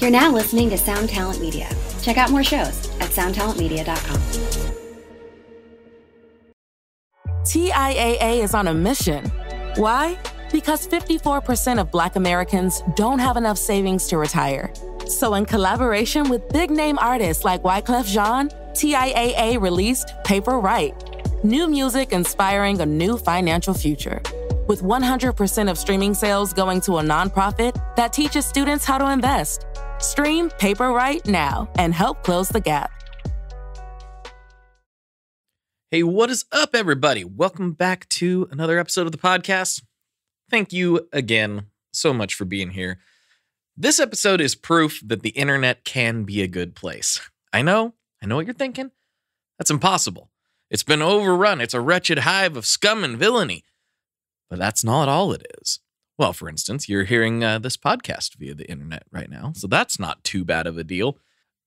You're now listening to Sound Talent Media. Check out more shows at soundtalentmedia.com. TIAA is on a mission. Why? Because 54% of Black Americans don't have enough savings to retire. So in collaboration with big-name artists like Wyclef Jean, TIAA released Paper Right, new music inspiring a new financial future. With 100% of streaming sales going to a nonprofit that teaches students how to invest. Stream Paper Right now and help close the gap. Hey, what is up, everybody? Welcome back to another episode of the podcast. Thank you again so much for being here. This episode is proof that the internet can be a good place. I know what you're thinking. That's impossible. It's been overrun. It's a wretched hive of scum and villainy. But that's not all it is. Well, for instance, you're hearing this podcast via the internet right now, so that's not too bad of a deal.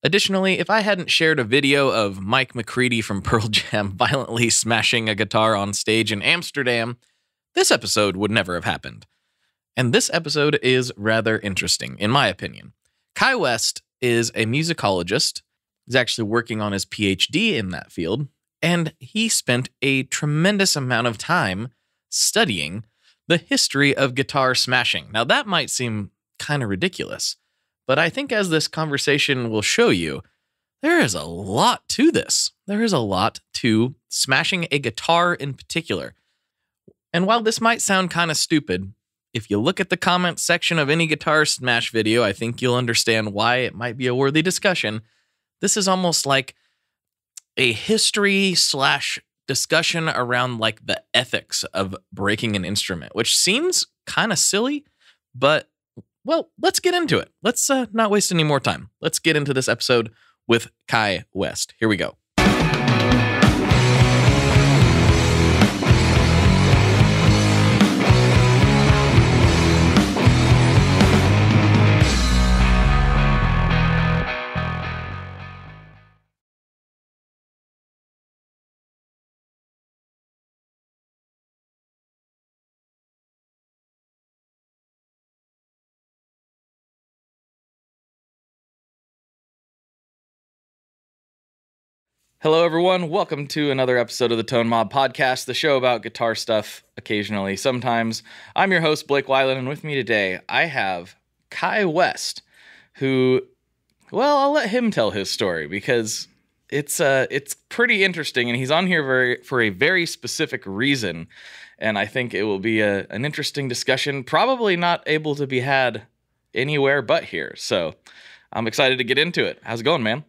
Additionally, if I hadn't shared a video of Mike McCready from Pearl Jam violently smashing a guitar on stage in Amsterdam, this episode would never have happened. And this episode is rather interesting, in my opinion. Kai West is a musicologist. He's actually working on his PhD in that field, and he spent a tremendous amount of time studying the history of guitar smashing. Now, that might seem kind of ridiculous, but I think as this conversation will show you, there is a lot to this. There is a lot to smashing a guitar in particular. And while this might sound kind of stupid, if you look at the comments section of any guitar smash video, I think you'll understand why it might be a worthy discussion. This is almost like a history / discussion around like the ethics of breaking an instrument, which seems kind of silly, but well, let's get into it. Let's not waste any more time. Let's get into this episode with Kai West. Here we go. Hello, everyone. Welcome to another episode of the Tone Mob Podcast, the show about guitar stuff occasionally, sometimes. I'm your host, Blake Wyland, and with me today, I have Kai West, who, well, I'll let him tell his story because it's pretty interesting, and he's on here for a very specific reason, and I think it will be an interesting discussion, probably not able to be had anywhere but here, so I'm excited to get into it. How's it going, man?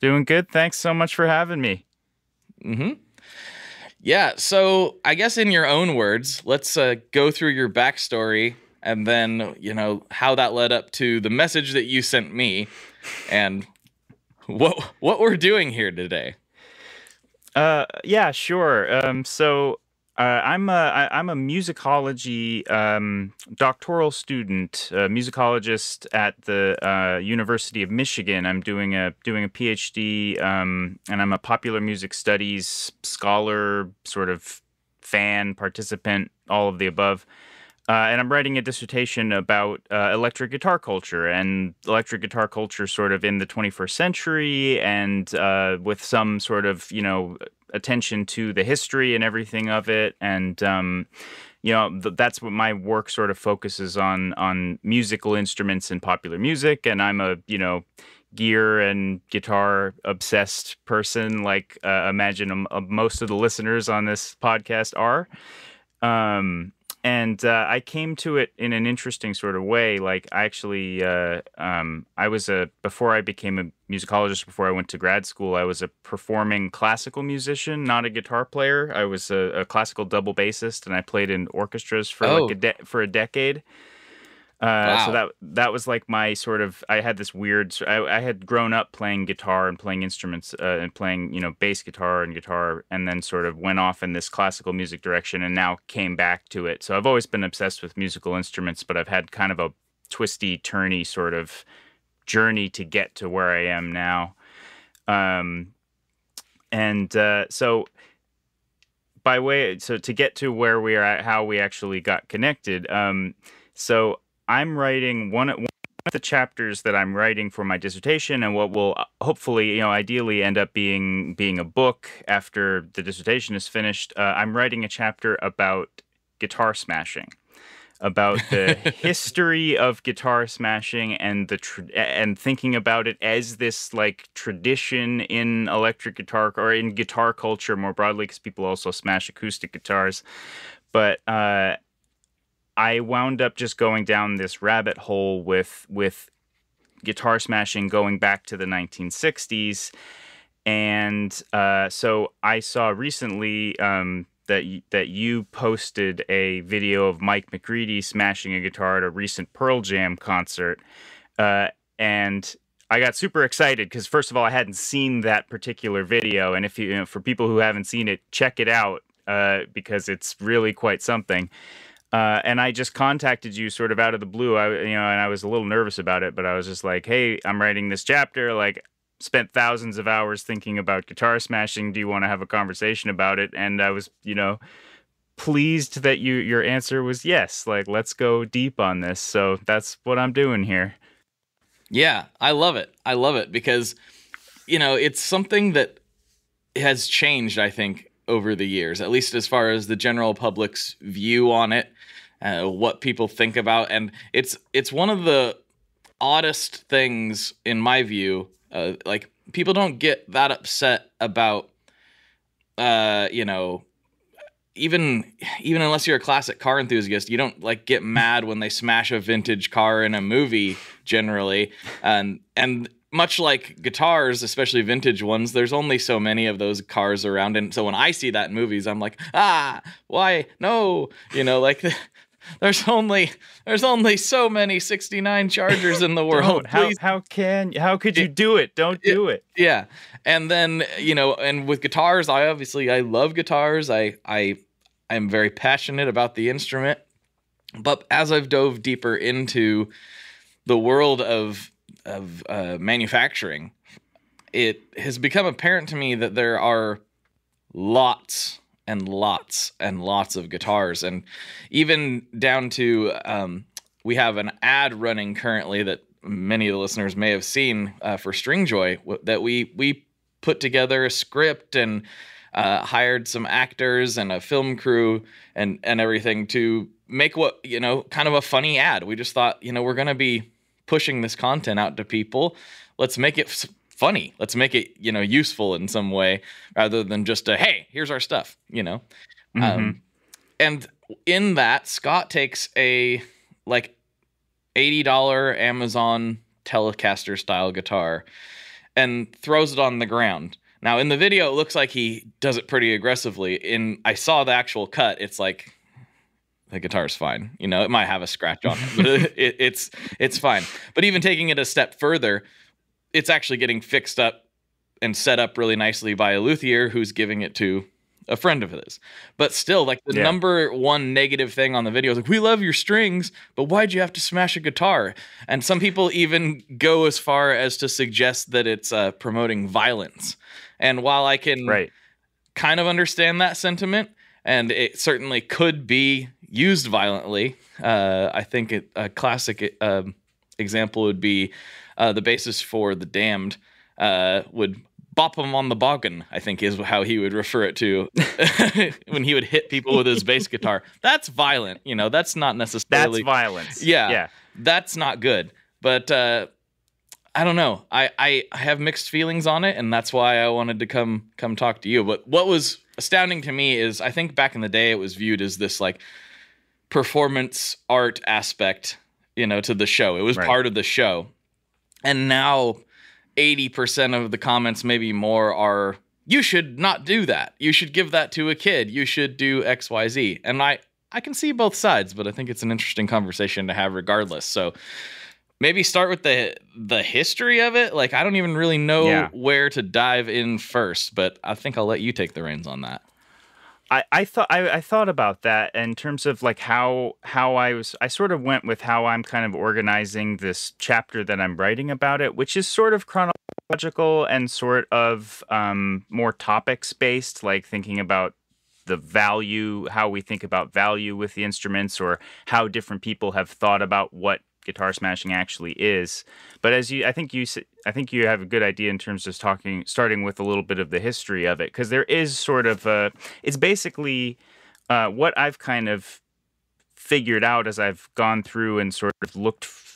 Doing good. Thanks so much for having me. Yeah, so I guess in your own words, let's go through your backstory and then, how that led up to the message that you sent me and what we're doing here today. Yeah, sure. So I'm a musicology doctoral student, musicologist at the University of Michigan. I'm doing a PhD, and I'm a popular music studies scholar, sort of fan, participant, all of the above. And I'm writing a dissertation about electric guitar culture sort of in the 21st century and with some sort of, attention to the history and everything of it. And, that's what my work sort of focuses on musical instruments and popular music. And I'm a, gear and guitar obsessed person, like imagine most of the listeners on this podcast are. And I came to it in an interesting sort of way. Like, I actually, before I became a musicologist, before I went to grad school, I was a performing classical musician, not a guitar player. I was a classical double bassist, and I played in orchestras for for a decade. Wow. So that was like my sort of, I had this weird, I had grown up playing guitar and playing instruments and playing, bass guitar, and then sort of went off in this classical music direction and now came back to it. So I've always been obsessed with musical instruments, but I've had kind of a twisty, turny sort of journey to get to where I am now. So to get to where we are at, how we actually got connected. So I'm writing one of the chapters that I'm writing for my dissertation, and what will hopefully, ideally end up being a book after the dissertation is finished, I'm writing a chapter about guitar smashing, about the history of guitar smashing and and thinking about it as this like tradition in electric guitar or in guitar culture more broadly, because people also smash acoustic guitars. But I wound up just going down this rabbit hole with guitar smashing going back to the 1960s. And so I saw recently that you posted a video of Mike McCready smashing a guitar at a recent Pearl Jam concert. And I got super excited because, first of all, I hadn't seen that particular video. And if for people who haven't seen it, check it out because it's really quite something. And I just contacted you sort of out of the blue. And I was a little nervous about it, but I was just like, hey, I'm writing this chapter. Like, spent thousands of hours thinking about guitar smashing. Do you want to have a conversation about it? And I was, pleased that your answer was yes. Like, let's go deep on this. So that's what I'm doing here. Yeah, I love it. I love it because, it's something that has changed, I think, over the years, at least as far as the general public's view on it, what people think about. And it's one of the oddest things, in my view. Like, people don't get that upset about, even unless you're a classic car enthusiast, you don't like get mad when they smash a vintage car in a movie generally. And much like guitars, especially vintage ones, there's only so many of those cars around. And so when I see that in movies, I'm like, why? No, there's only so many 69 Chargers in the world. How could you do it? Don't do it. Yeah. And then, and with guitars, I love guitars. I am very passionate about the instrument. But as I've dove deeper into the world of manufacturing, it has become apparent to me that there are lots and lots and lots of guitars, and even down to we have an ad running currently that many of the listeners may have seen for Stringjoy, that we put together a script and hired some actors and a film crew and everything to make what, kind of a funny ad. We just thought, we're going to be pushing this content out to people. Let's make it funny. Let's make it, useful in some way rather than just hey, here's our stuff, Mm-hmm. And in that, Scott takes a like $80 Amazon Telecaster style guitar and throws it on the ground. Now in the video, it looks like he does it pretty aggressively. I saw the actual cut. It's like, the guitar's fine. It might have a scratch on it, but it's fine. But even taking it a step further, it's actually getting fixed up and set up really nicely by a luthier who's giving it to a friend of his. But still, like, the number one negative thing on the video is like, we love your strings, but why'd you have to smash a guitar? And some people even go as far as to suggest that it's promoting violence. And while I can kind of understand that sentiment, and it certainly could be used violently, I think a classic example would be the bassist for The Damned would bop him on the boggin, I think is how he would refer it to when he would hit people with his bass guitar. That's violent. That's not necessarily... That's violence. Yeah. That's not good. But I don't know. I have mixed feelings on it, and that's why I wanted to come talk to you. But what was astounding to me is I think back in the day it was viewed as this like performance art aspect, to the show. It was part of the show. And now 80% of the comments, maybe more, are, you should not do that. You should give that to a kid. You should do X, Y, Z. And I can see both sides, but I think it's an interesting conversation to have regardless. So maybe start with the history of it. Like, I don't even really know where to dive in first, but I think I'll let you take the reins on that. I thought about that in terms of like how I sort of went with how I'm kind of organizing this chapter that I'm writing about it, which is sort of chronological and sort of more topics based, like thinking about the value, how we think about value with the instruments, or how different people have thought about what guitar smashing actually is. But I think you have a good idea in terms of starting with a little bit of the history of it, because there is sort of it's basically what I've kind of figured out as I've gone through and sort of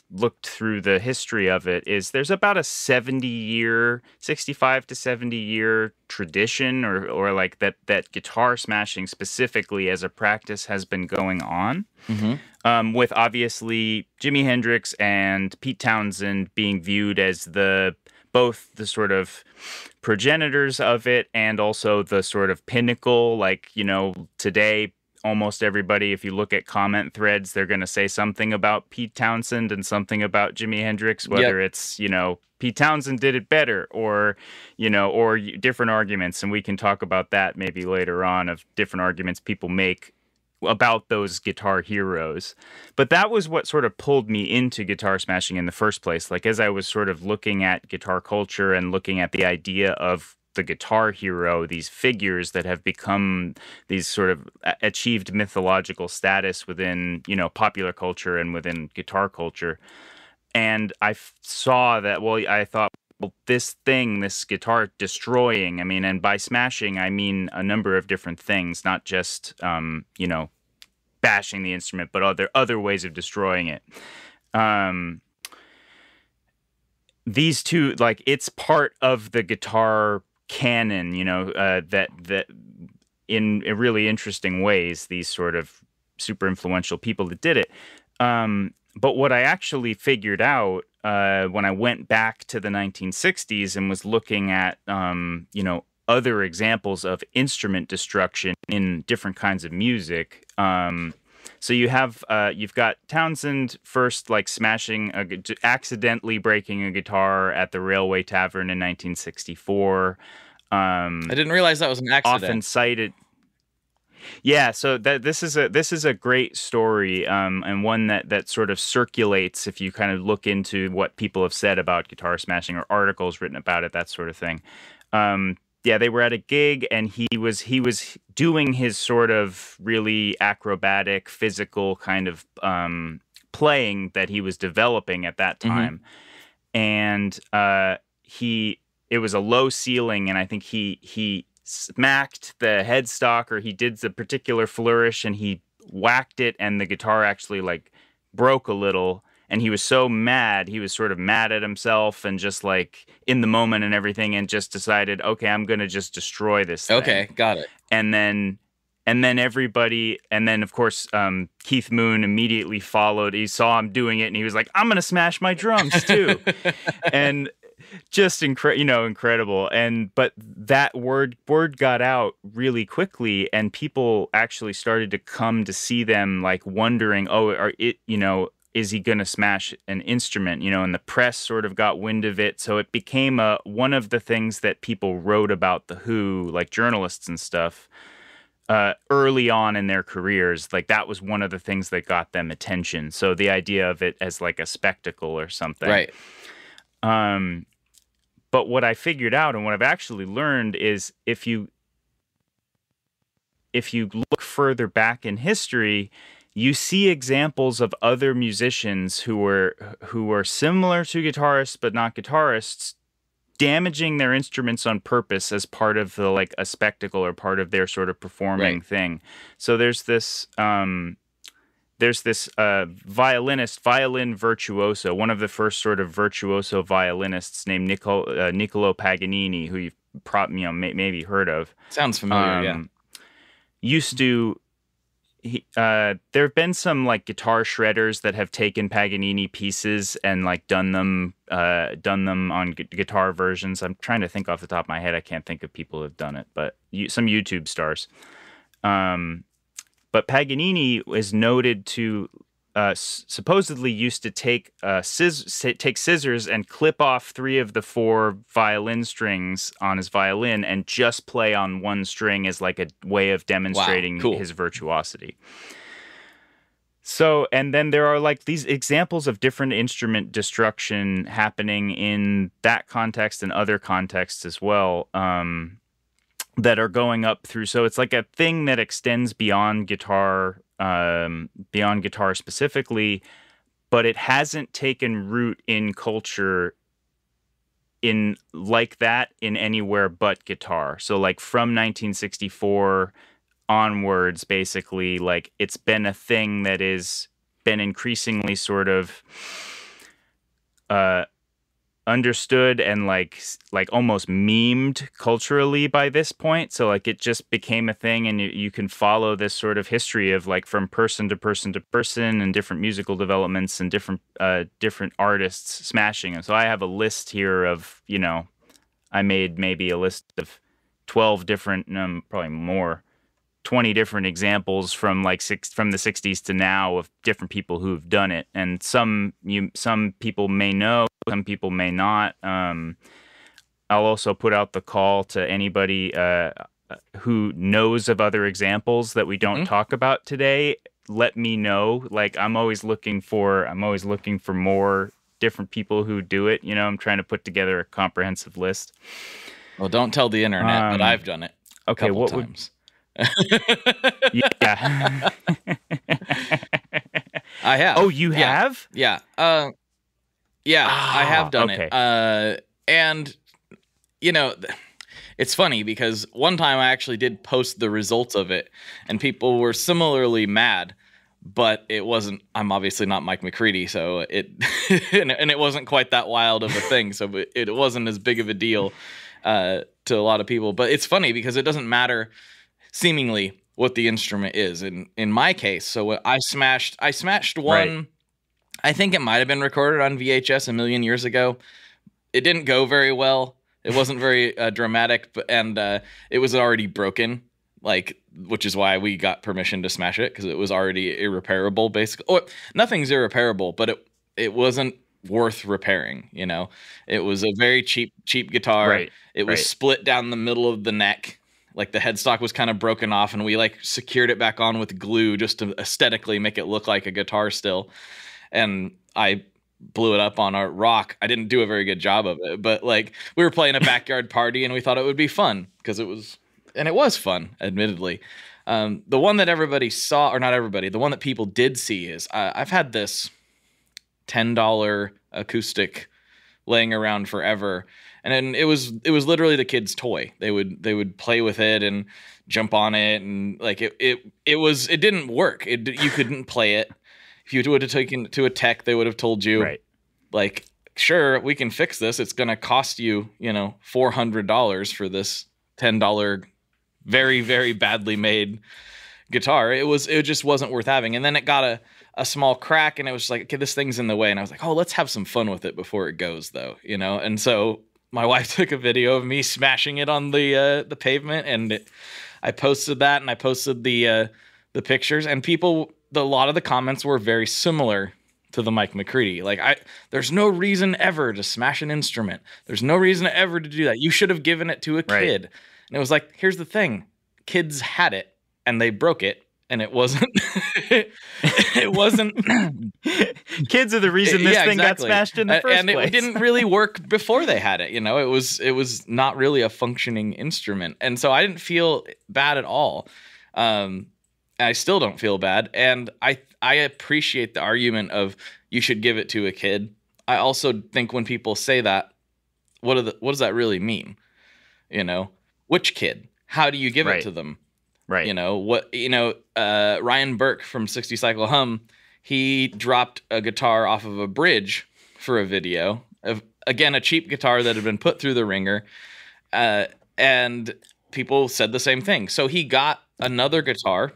looked through the history of it is there's about a 65 to 70 year tradition or like that guitar smashing specifically as a practice has been going on. With obviously Jimi Hendrix and Pete Townshend being viewed as both the sort of progenitors of it and also the sort of pinnacle. Like, today, almost everybody, if you look at comment threads, they're going to say something about Pete Townshend and something about Jimi Hendrix, whether it's, Pete Townshend did it better or different arguments. And we can talk about that maybe later on, of different arguments people make about those guitar heroes. But that was what sort of pulled me into guitar smashing in the first place. Like, as I was sort of looking at guitar culture and looking at the idea of the guitar hero, these figures that have become these sort of achieved mythological status within, popular culture and within guitar culture. And I saw that, I thought, well, this guitar destroying, and by smashing, I mean a number of different things, not just, bashing the instrument, but other ways of destroying it. These two, like, it's part of the guitar canon, that in really interesting ways, these sort of super influential people that did it. But what I actually figured out when I went back to the 1960s and was looking at, other examples of instrument destruction in different kinds of music. So you've got Townshend first, like smashing, accidentally breaking a guitar at the Railway Tavern in 1964. I didn't realize that was an accident. Often cited. Yeah, so this is a great story, and one that sort of circulates if you kind of look into what people have said about guitar smashing or articles written about it, that sort of thing. They were at a gig and he was doing his sort of really acrobatic, physical kind of playing that he was developing at that time, and it was a low ceiling, and I think he smacked the headstock, or he did the particular flourish, and he whacked it, and the guitar actually like broke a little. And he was so mad, he was sort of mad at himself and just like in the moment and everything, and just decided, okay, I'm going to just destroy this thing. Okay, got it. And then everybody, and then of course, Keith Moon immediately followed. He saw him doing it and he was like, I'm going to smash my drums too. And just incredible. But that word got out really quickly, and people actually started to come to see them, like wondering, is he going to smash an instrument? And the press sort of got wind of it. So it became one of the things that people wrote about The Who, like journalists and stuff, early on in their careers. Like, that was one of the things that got them attention. So the idea of it as like a spectacle or something. Right. But what I figured out and what I've actually learned is if you look further back in history, you see examples of other musicians who were similar to guitarists but not guitarists, damaging their instruments on purpose as part of the a spectacle or part of their sort of performing thing. So there's this violin virtuoso, one of the first sort of virtuoso violinists named Niccolo Paganini, who you've maybe heard of. Sounds familiar. Used to. There have been some like guitar shredders that have taken Paganini pieces and like done them on guitar versions. I'm trying to think off the top of my head. I can't think of people who have done it, but some YouTube stars. But Paganini is noted to supposedly used to take scissors and clip off 3 of the 4 violin strings on his violin and just play on one string as like a way of demonstrating his virtuosity. So, and then there are like these examples of different instrument destruction happening in that context and other contexts as well, that are going up through. So it's like a thing that extends beyond guitar specifically, but it hasn't taken root in culture in like that in anywhere but guitar. So like from 1964 onwards, basically, like it's been a thing that is been increasingly sort of understood and like almost memed culturally by this point. So like it just became a thing, and you can follow this sort of history of like from person to person to person and different musical developments and different artists smashing them. So I have a list here of, you know, I made maybe a list of 12 different, probably more, 20 different examples from like from the 60s to now of different people who've done it. And some people may know, some people may not. I'll also put out the call to anybody who knows of other examples that we don't talk about today. Let me know. Like I'm always looking for more different people who do it. You know, I'm trying to put together a comprehensive list. Well, don't tell the internet, but I've done it. Okay, what times. Yeah. I have. Oh, you have? Yeah. I have done it. And you know, it's funny because one time I actually did post the results of it, and people were similarly mad, but it wasn't. I'm obviously not Mike McCready, so it and it wasn't quite that wild of a thing. So it wasn't as big of a deal to a lot of people. But it's funny because it doesn't matter seemingly what the instrument is. In my case, so I smashed one. Right. I think it might have been recorded on VHS a million years ago. It didn't go very well. It wasn't very dramatic, and it was already broken, like, which is why we got permission to smash it, because it was already irreparable, basically. Or nothing's irreparable, but it wasn't worth repairing. You know, it was a very cheap guitar. Right. It was split down the middle of the neck. Like the headstock was kind of broken off, and we like secured it back on with glue just to aesthetically make it look like a guitar still. And I blew it up on a rock. I didn't do a very good job of it, but like we were playing a backyard party and we thought it would be fun because it was fun, admittedly. The one that everybody saw, or not everybody, the one that people did see is I've had this $10 acoustic laying around forever. And then it was literally the kid's toy. They would play with it and jump on it, and like it didn't work. You couldn't play it. If you would have taken it to a tech, they would have told you, right, like, sure, we can fix this. It's going to cost you, $400 for this $10 very, very badly made guitar. It just wasn't worth having. And then it got a small crack, and it was like, okay, this thing's in the way. And I was like, oh, let's have some fun with it before it goes, though, And so my wife took a video of me smashing it on the pavement, and I posted that, and I posted the pictures, and a lot of the comments were very similar to the Mike McCready. Like, there's no reason ever to smash an instrument. There's no reason ever to do that. You should have given it to a kid. And it was like, here's the thing. Kids had it, and they broke it, and it wasn't it wasn't kids are the reason this thing got smashed in the first place. And it didn't really work before they had it. It was not really a functioning instrument. And so I didn't feel bad at all. I still don't feel bad. And I appreciate the argument of you should give it to a kid. I also think when people say that, what does that really mean? Which kid? How do you give it to them? Right. Ryan Burke from 60 Cycle Hum, he dropped a guitar off of a bridge for a video of, again, a cheap guitar that had been put through the ringer. And people said the same thing. So he got another guitar,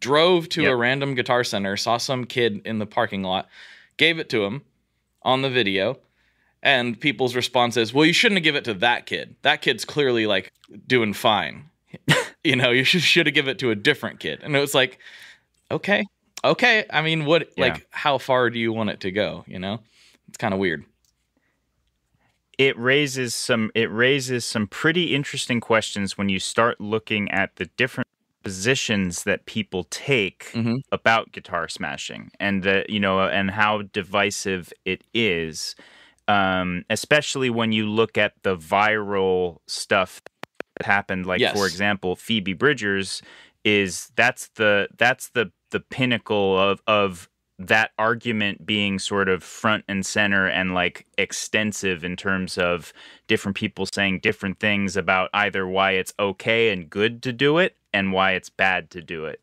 drove to a random Guitar Center, saw some kid in the parking lot, gave it to him on the video. And people's response is, well, you shouldn't have given it to that kid. That kid's clearly like doing fine. You should have given it to a different kid. And it was like, okay. I mean, like, how far do you want it to go? It's kind of weird. It raises some pretty interesting questions when you start looking at the different positions that people take about guitar smashing, and and how divisive it is. Especially when you look at the viral stuff that happened, like, for example, Phoebe Bridgers that's the pinnacle of that argument being sort of front and center and like extensive in terms of different people saying different things about either why it's okay and good to do it and why it's bad to do it,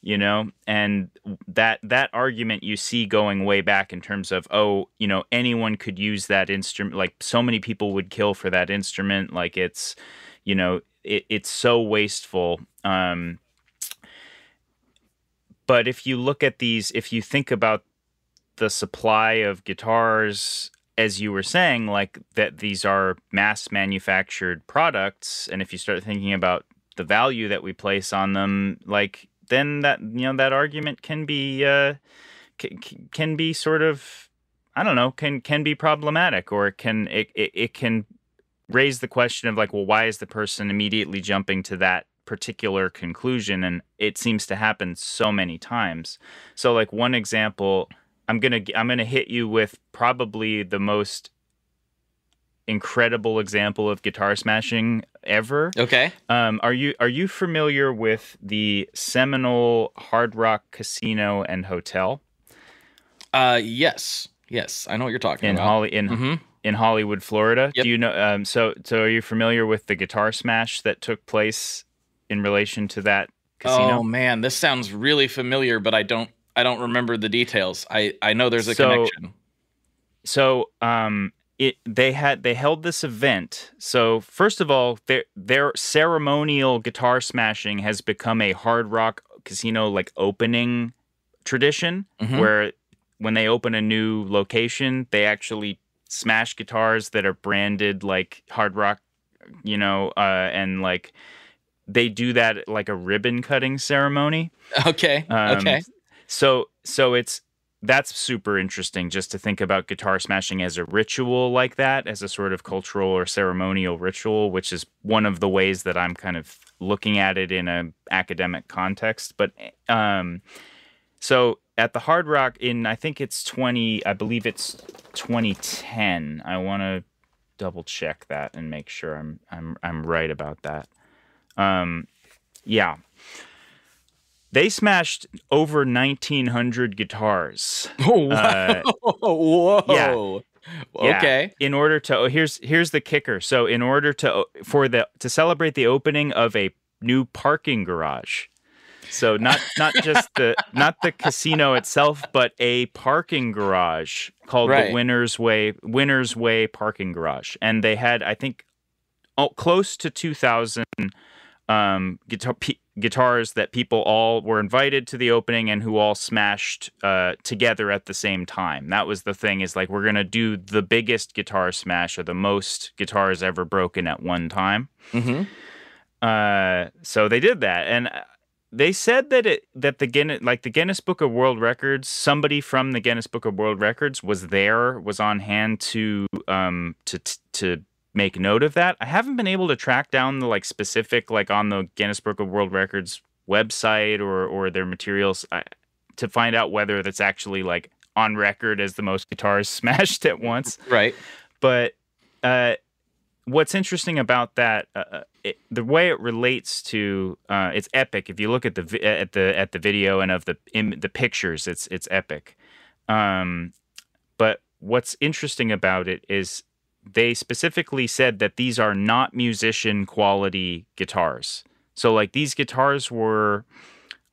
you know? And that argument you see going way back in terms of, oh, you know, anyone could use that instrument, like so many people would kill for that instrument, like it's, you know, it's so wasteful. But if you look at these, if you think about the supply of guitars, as you were saying, like that these are mass manufactured products, and if you start thinking about the value that we place on them, like then that, you know, that argument can be sort of, I don't know, can be problematic, or it can raise the question of like, well, why is the person immediately jumping to that particular conclusion? And it seems to happen so many times. So like one example, I'm gonna hit you with probably the most incredible example of guitar smashing ever. Okay. Are you familiar with the seminal Hard Rock Casino and Hotel? Yes, I know what you're talking about. In Hollywood, Florida. Yep. Do you know? So are you familiar with the guitar smash that took place in relation to that casino? Oh man, this sounds really familiar, but I don't remember the details. I know there's a connection. So they held this event. So first of all, their ceremonial guitar smashing has become a Hard Rock Casino like opening tradition, where when they open a new location, they actually smash guitars that are branded like Hard Rock, you know, and like they do that at like a ribbon cutting ceremony. Okay. So that's super interesting just to think about guitar smashing as a ritual like that, as a sort of cultural or ceremonial ritual, which is one of the ways that I'm kind of looking at it in an academic context. But so at the Hard Rock I believe it's 2010. I want to double check that and make sure I'm right about that. Yeah. They smashed over 1,900 guitars. Oh, wow. Whoa. Yeah. Okay. In order to here's the kicker. So in order to celebrate the opening of a new parking garage. So not just not the casino itself, but a parking garage called the Winners Way Parking Garage. And they had, I think, close to 2,000 guitars that people all were invited to the opening and who all smashed together at the same time. That was the thing, is like, we're going to do the biggest guitar smash, or the most guitars ever broken at one time. So they did that. And they said that the Guinness Book of World Records, somebody from the Guinness Book of World Records was on hand to make note of that. I haven't been able to track down the like specific, like on the Guinness Book of World Records website or their materials to find out whether that's actually like on record as the most guitars smashed at once. Right. But what's interesting about that, the way it relates to it's epic. If you look at the video and of the pictures, it's epic. But what's interesting about it is they specifically said that these are not musician quality guitars. So like these guitars were,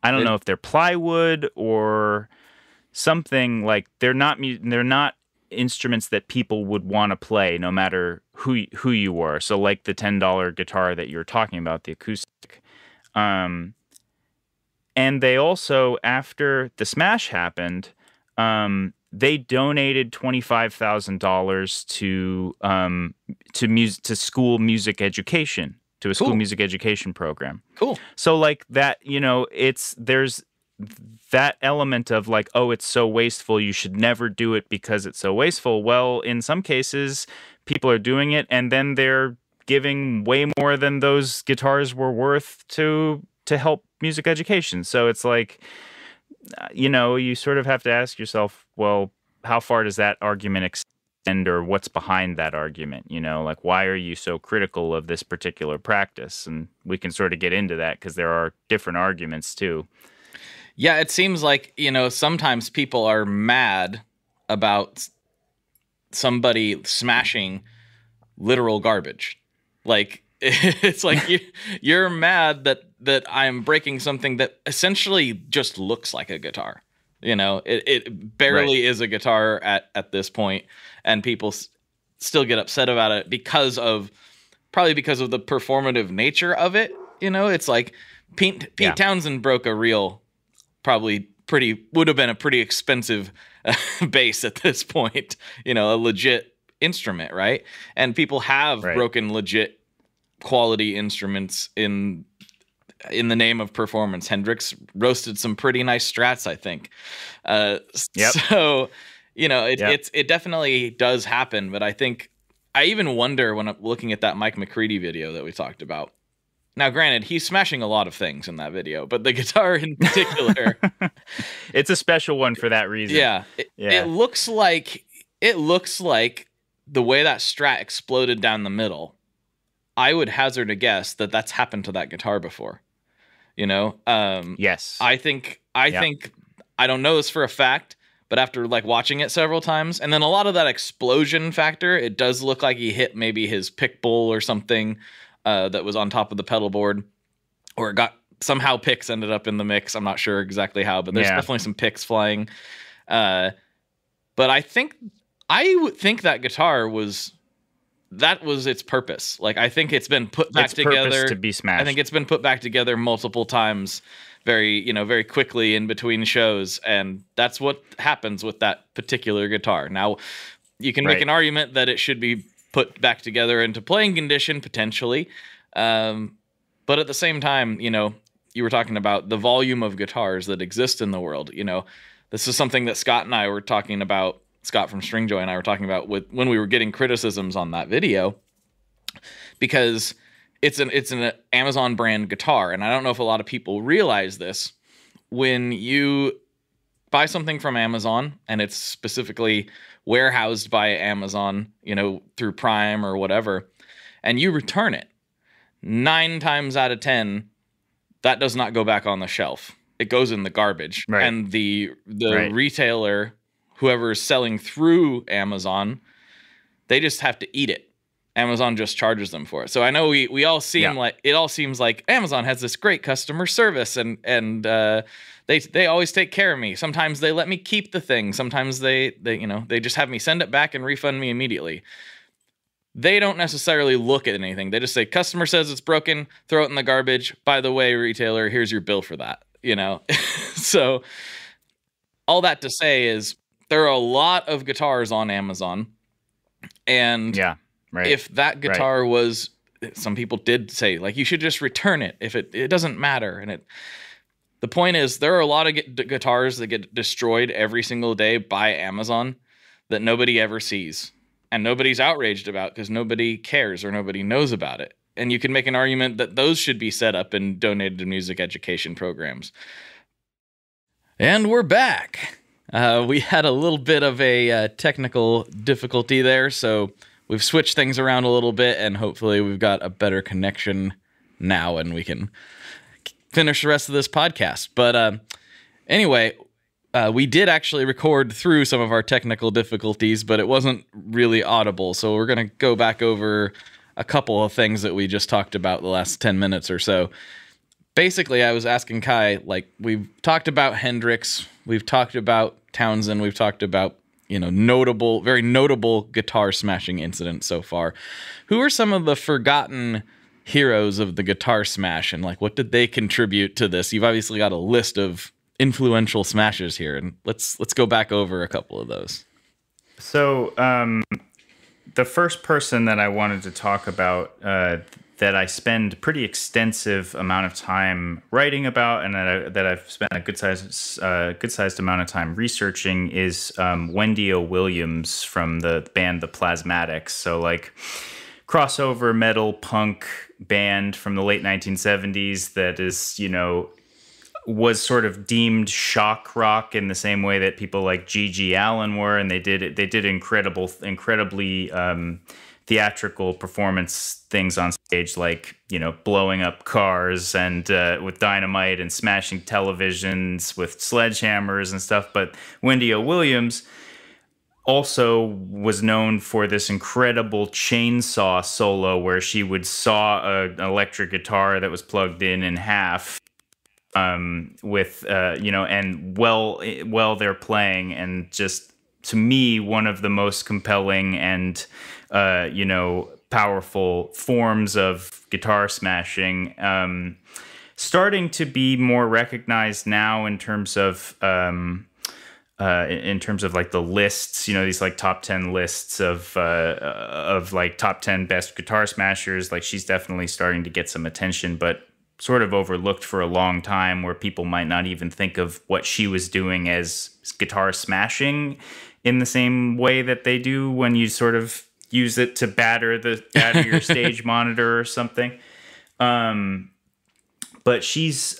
I don't know if they're plywood or something, like they're not instruments that people would want to play no matter who you were. So like the $10 guitar that you're talking about, the acoustic. And they also, after the smash happened, they donated $25,000 to school music education, to a school music education program. Cool. So like that, you know, there's that element of like, oh, it's so wasteful, you should never do it because it's so wasteful. Well, in some cases, people are doing it and then they're giving way more than those guitars were worth to help music education. So it's like, you know, you sort of have to ask yourself, well, how far does that argument extend, or what's behind that argument? You know, like, why are you so critical of this particular practice? And we can sort of get into that because there are different arguments too. Yeah, it seems like, sometimes people are mad about somebody smashing literal garbage. Like, it's like you're mad that I'm breaking something that essentially just looks like a guitar. It barely is a guitar at this point, and people still get upset about it probably because of the performative nature of it. It's like Pete Townshend broke a real, would have been a pretty expensive bass at this point, a legit instrument, right? And people have broken legit quality instruments in the name of performance. Hendrix roasted some pretty nice strats, I think. So, it definitely does happen, but I think I even wonder when I'm looking at that Mike McCready video that we talked about. Now, granted, he's smashing a lot of things in that video, but the guitar in particular, it's a special one for that reason. Yeah. It looks like the way that strat exploded down the middle. I would hazard a guess that that's happened to that guitar before. Yes. I think I don't know this for a fact, but after watching it several times, and then a lot of that explosion factor, it does look like he hit maybe his pick bowl or something that was on top of the pedal board, or it got somehow picks ended up in the mix. I'm not sure exactly how, but there's definitely some picks flying. But I would think that guitar was its purpose. I think it's been put back together to be smashed. I think it's been put back together multiple times, very quickly in between shows, and that's what happens with that particular guitar. Now, you can make an argument that it should be put back together into playing condition potentially, but at the same time, you were talking about the volume of guitars that exist in the world. This is something that Scott and I were talking about. Scott from Stringjoy and I were talking about when we were getting criticisms on that video, because it's an Amazon brand guitar. And I don't know if a lot of people realize this. When you buy something from Amazon and it's specifically warehoused by Amazon, through Prime or whatever, and you return it, 9 times out of 10, that does not go back on the shelf. It goes in the garbage. Right. And the retailer, whoever is selling through Amazon, they just have to eat it. Amazon just charges them for it. So I know we all seem like it all seems like Amazon has this great customer service and they always take care of me. Sometimes they let me keep the thing. Sometimes they just have me send it back and refund me immediately. They don't necessarily look at anything. They just say, customer says it's broken, throw it in the garbage. By the way, retailer, here's your bill for that. So all that to say is there are a lot of guitars on Amazon, and if that guitar was, some people did say you should just return it if it doesn't matter. And the point is, there are a lot of guitars that get destroyed every single day by Amazon that nobody ever sees and nobody's outraged about because nobody cares or nobody knows about it. And you can make an argument that those should be set up and donated to music education programs. And we're back. We had a little bit of a technical difficulty there, so we've switched things around a little bit, and hopefully we've got a better connection now, and we can finish the rest of this podcast. But anyway, we did actually record through some of our technical difficulties, but it wasn't really audible, so we're going to go back over a couple of things that we just talked about the last 10 minutes or so. Basically, I was asking Kai, we've talked about Hendrix, we've talked about Townshend, we've talked about, very notable guitar smashing incidents so far. Who are some of the forgotten heroes of the guitar smash, and what did they contribute to this? You've obviously got a list of influential smashes here, and let's go back over a couple of those. So, the first person that I wanted to talk about that I spend pretty extensive amount of time writing about, and that I've spent a good sized amount of time researching, is Wendy O. Williams from the band The Plasmatics. So crossover metal punk band from the late 1970s that is, was sort of deemed shock rock in the same way that people like G.G. Allin were, and they did incredibly theatrical performance things on stage, like, you know, blowing up cars and with dynamite and smashing televisions with sledgehammers and stuff. But Wendy O. Williams also was known for this incredible chainsaw solo where she would saw an electric guitar that was plugged in half, with you know, and while they're playing, and just, to me, one of the most compelling and you know, powerful forms of guitar smashing, starting to be more recognized now in terms of like the lists, you know, these like top 10 lists of like top 10 best guitar smashers. Like, she's definitely starting to get some attention, but sort of overlooked for a long time, where people might not even think of what she was doing as guitar smashing in the same way that they do when you sort of use it to batter your stage monitor or something. But she's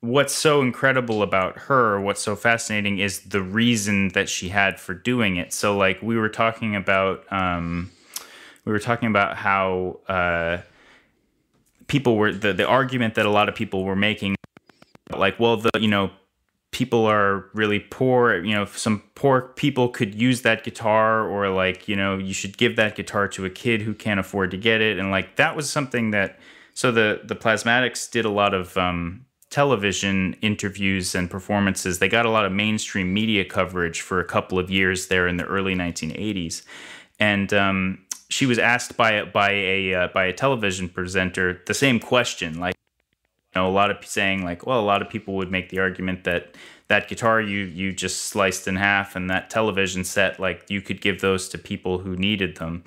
what's so incredible about her, what's so fascinating, is the reason that she had for doing it. So, like, we were talking about how people were, the argument that a lot of people were making, like, well, you know, people are really poor, you know, some poor people could use that guitar, or, like, you know, you should give that guitar to a kid who can't afford to get it. And, like, that was something that, so the Plasmatics did a lot of television interviews and performances. They got a lot of mainstream media coverage for a couple of years there in the early 1980s. And she was asked by a television presenter the same question, like, you know, a lot of saying, like, well, a lot of people would make the argument that that guitar you just sliced in half and that television set, like, you could give those to people who needed them.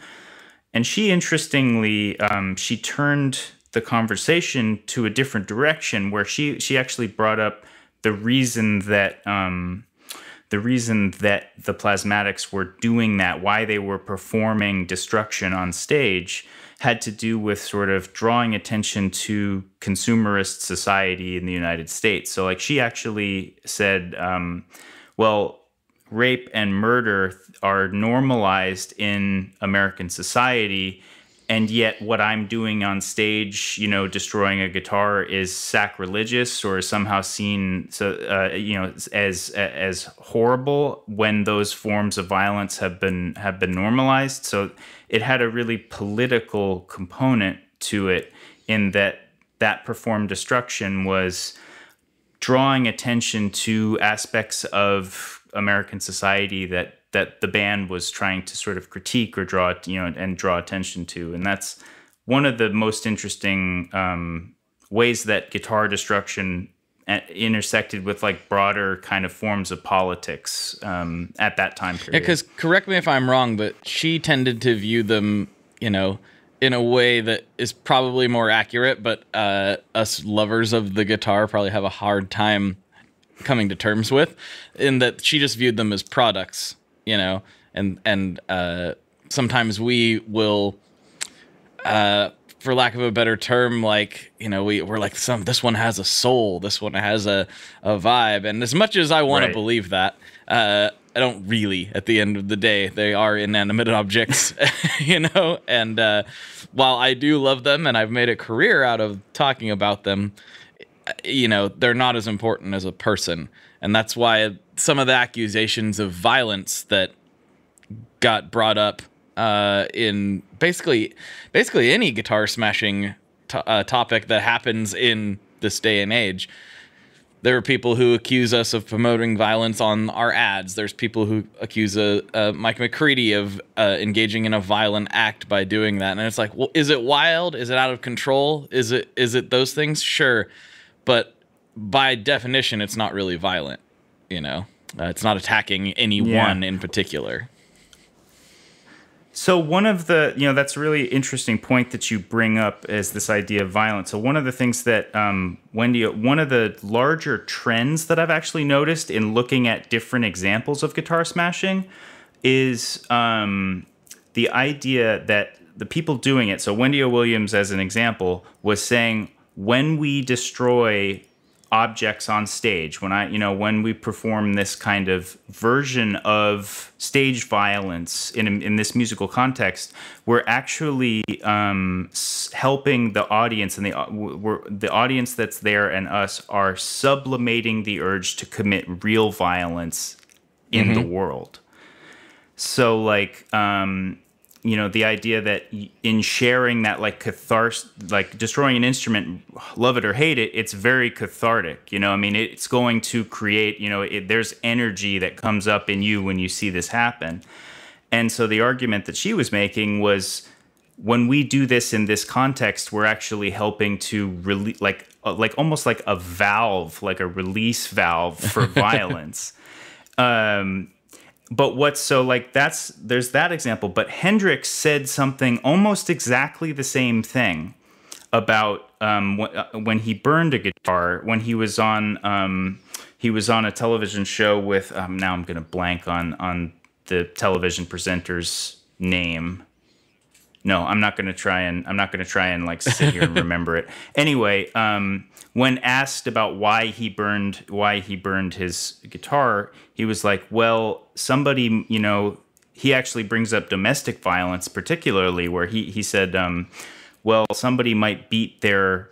And she, interestingly, she turned the conversation to a different direction, where she actually brought up the reason that the Plasmatics were doing that, why they were performing destruction on stage, had to do with sort of drawing attention to consumerist society in the United States. So, like, she actually said, well, rape and murder are normalized in American society, and yet what I'm doing on stage, you know, destroying a guitar, is sacrilegious, or is somehow seen, you know, as horrible, when those forms of violence have been normalized. So it had a really political component to it, in that performed destruction was drawing attention to aspects of American society that the band was trying to sort of critique or draw attention to. And that's one of the most interesting ways that guitar destruction intersected with, like, broader kind of forms of politics at that time period. Yeah, because, correct me if I'm wrong, but she tended to view them, you know, in a way that is probably more accurate, but us lovers of the guitar probably have a hard time coming to terms with, in that she just viewed them as products, you know, and sometimes we will, for lack of a better term, like, you know, we're like, this one has a soul, this one has a vibe, and as much as I want to believe that, I don't really. At the end of the day, they are inanimate objects, you know. And while I do love them, and I've made a career out of talking about them, you know, they're not as important as a person, and that's why some of the accusations of violence that got brought up in basically any guitar smashing topic that happens in this day and age. There are people who accuse us of promoting violence on our ads. There's people who accuse Mike McCready of engaging in a violent act by doing that. And it's like, well, is it wild? Is it out of control? Is it those things? Sure. But by definition, it's not really violent, you know? It's not attacking anyone in particular. So one of the, you know, that's a really interesting point that you bring up, is this idea of violence. So one of the things that, Wendy, one of the larger trends that I've actually noticed in looking at different examples of guitar smashing is the idea that the people doing it, so Wendy O. Williams, as an example, was saying, when we destroy objects on stage, when we perform this kind of version of stage violence in this musical context, we're actually helping the audience, and the audience that's there and us are sublimating the urge to commit real violence in the world. So like the idea that in sharing that like catharsis, like destroying an instrument, love it or hate it, it's very cathartic. It's going to create, there's energy that comes up in you when you see this happen. And so the argument that she was making was, when we do this in this context, we're actually helping to release, like almost like a valve, like a release valve for violence. But there's that example. But Hendrix said something almost exactly the same thing about when he burned a guitar, when he was on a television show with now I'm going to blank on the television presenter's name. No, I'm not going to try and like sit here and remember it. Anyway, when asked about why he burned his guitar, he was like, well, somebody, he actually brings up domestic violence particularly, where he said, well, somebody might beat their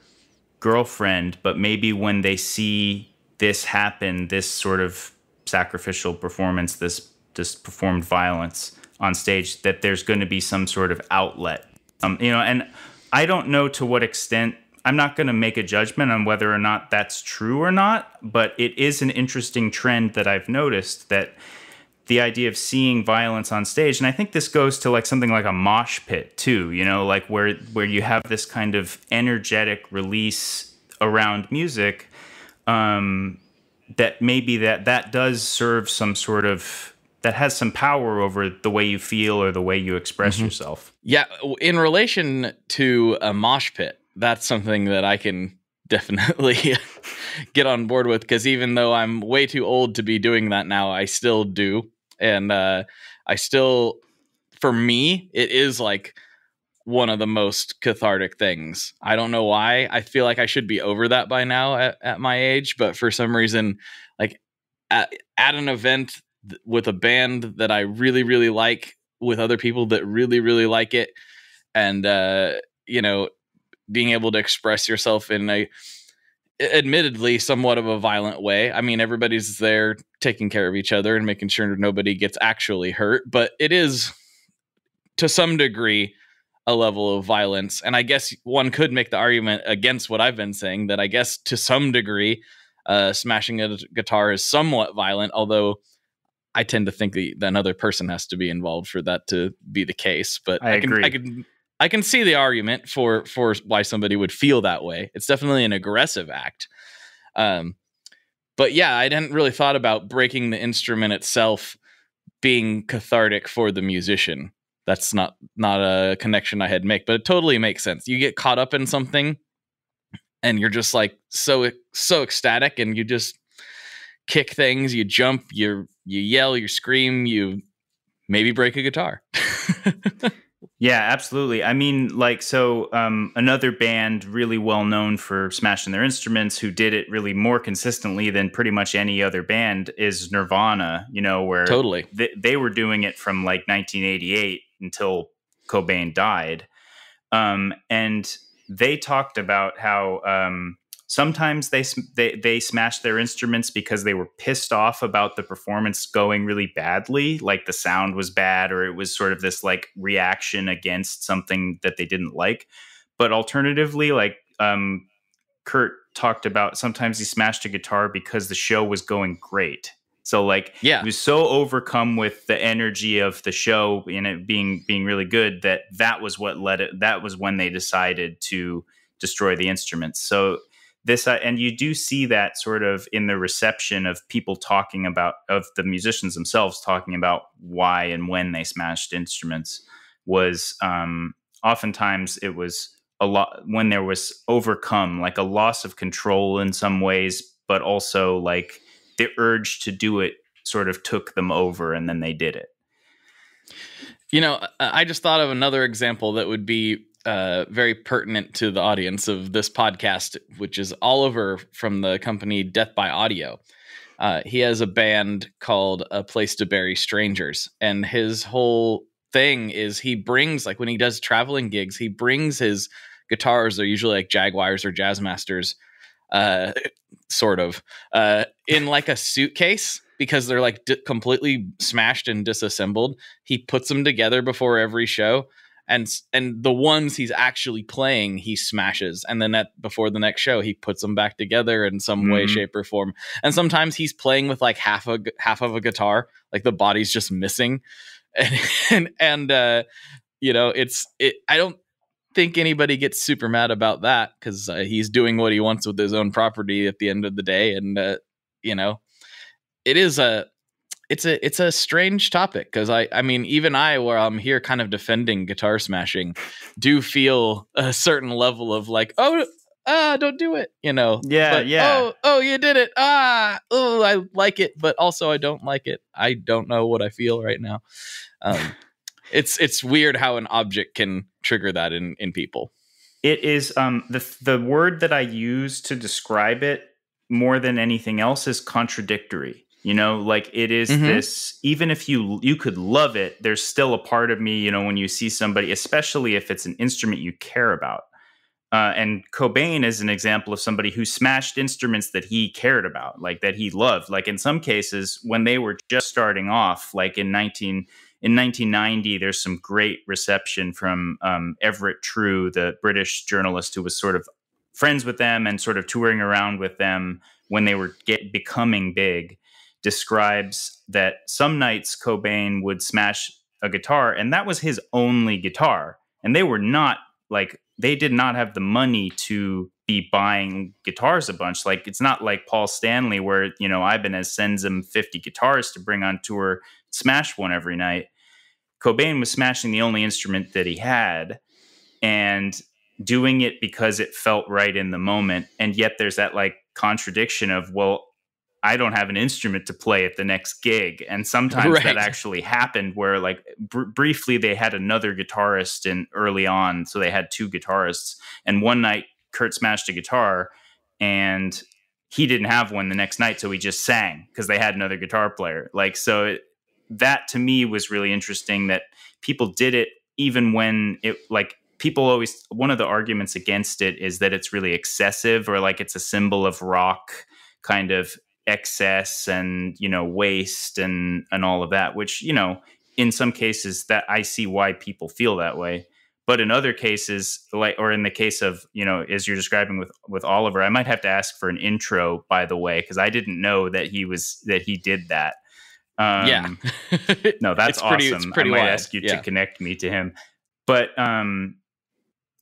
girlfriend, but maybe when they see this happen, this sort of sacrificial performance, this performed violence on stage, that there's going to be some sort of outlet. And I don't know to what extent, I'm not going to make a judgment on whether or not that's true or not, but it is an interesting trend that I've noticed, that the idea of seeing violence on stage, and I think this goes to like something like a mosh pit too, like where you have this kind of energetic release around music, that maybe that does serve some sort of, that has some power over the way you feel or the way you express yourself. Yeah, in relation to a mosh pit, that's something that I can definitely get on board with, because even though I'm way too old to be doing that now, I still do. And for me, it is like one of the most cathartic things. I don't know why. I feel like I should be over that by now at my age, but for some reason, like at an event with a band that I really, really like, with other people that really, really like it, and being able to express yourself in a admittedly somewhat of a violent way. I mean, everybody's there taking care of each other and making sure nobody gets actually hurt, but it is to some degree a level of violence. And I guess one could make the argument against what I've been saying, that I guess to some degree smashing a guitar is somewhat violent, although I tend to think that another person has to be involved for that to be the case. But I agree. I can see the argument for why somebody would feel that way. It's definitely an aggressive act. But yeah, I hadn't really thought about breaking the instrument itself being cathartic for the musician. That's not a connection I had make, but it totally makes sense. You get caught up in something and you're just like so ecstatic, and you just kick things, you jump, you yell, you scream, you maybe break a guitar. Yeah, absolutely. I mean, another band really well known for smashing their instruments, who did it really more consistently than pretty much any other band, is Nirvana, where totally they were doing it from like 1988 until Cobain died. And they talked about how sometimes they smashed their instruments because they were pissed off about the performance going really badly, like the sound was bad, or it was sort of this like reaction against something that they didn't like. But alternatively, like Kurt talked about, sometimes he smashed a guitar because the show was going great. So like, yeah, he was so overcome with the energy of the show and it being really good that was what led it. That was when they decided to destroy the instruments. So this, and you do see that sort of in the reception of people talking about, of the musicians themselves talking about why and when they smashed instruments, was oftentimes it was a lot when there was overcome, like a loss of control in some ways, but also like the urge to do it sort of took them over, and then they did it. I just thought of another example that would be very pertinent to the audience of this podcast, which is Oliver from the company Death by Audio. He has a band called A Place to Bury Strangers, and his whole thing is he brings, like when he does traveling gigs, he brings his guitars. They're usually like Jaguars or Jazzmasters, sort of, in like a suitcase, because they're like completely smashed and disassembled. He puts them together before every show, and the ones he's actually playing, he smashes, and then before the next show, he puts them back together in some way, shape, or form. And sometimes he's playing with like half of a guitar, like the body's just missing, and you know, I don't think anybody gets super mad about that, because he's doing what he wants with his own property at the end of the day. And you know, it's a strange topic, because I mean, even where I'm here kind of defending guitar smashing, do feel a certain level of like, don't do it, you know. Oh, you did it. I like it, but also I don't like it. I don't know what I feel right now. It's weird how an object can trigger that in people. It is the word that I use to describe it more than anything else is contradictory. You know, like it is this, even if you could love it, there's still a part of me, you know, when you see somebody, especially if it's an instrument you care about. And Cobain is an example of somebody who smashed instruments that he cared about, like that he loved. Like in some cases, when they were just starting off, like in 1990, there's some great reception from Everett True, the British journalist who was sort of friends with them and sort of touring around with them when they were becoming big, describes that some nights Cobain would smash a guitar, and that was his only guitar. And they were not like, they did not have the money to be buying guitars a bunch. Like, it's not like Paul Stanley, where, you know, Ibanez sends him 50 guitars to bring on tour, smash one every night. Cobain was smashing the only instrument that he had and doing it because it felt right in the moment. And yet there's that like contradiction of, well, I don't have an instrument to play at the next gig. And sometimes that actually happened where like briefly they had another guitarist in early on. So they had two guitarists, and one night Kurt smashed a guitar and he didn't have one the next night. So he just sang because they had another guitar player. Like, so that to me was really interesting that people did it even when it, like, people always, one of the arguments against it is that it's really excessive, or like it's a symbol of rock kind of excess and, you know, waste and all of that, which, you know, in some cases that I see why people feel that way. But in other cases, like, or in the case of, you know, as you're describing with Oliver, I might have to ask for an intro, by the way, because I didn't know that he did that. No, that's awesome. It's pretty I might wild. Ask you to connect me to him. But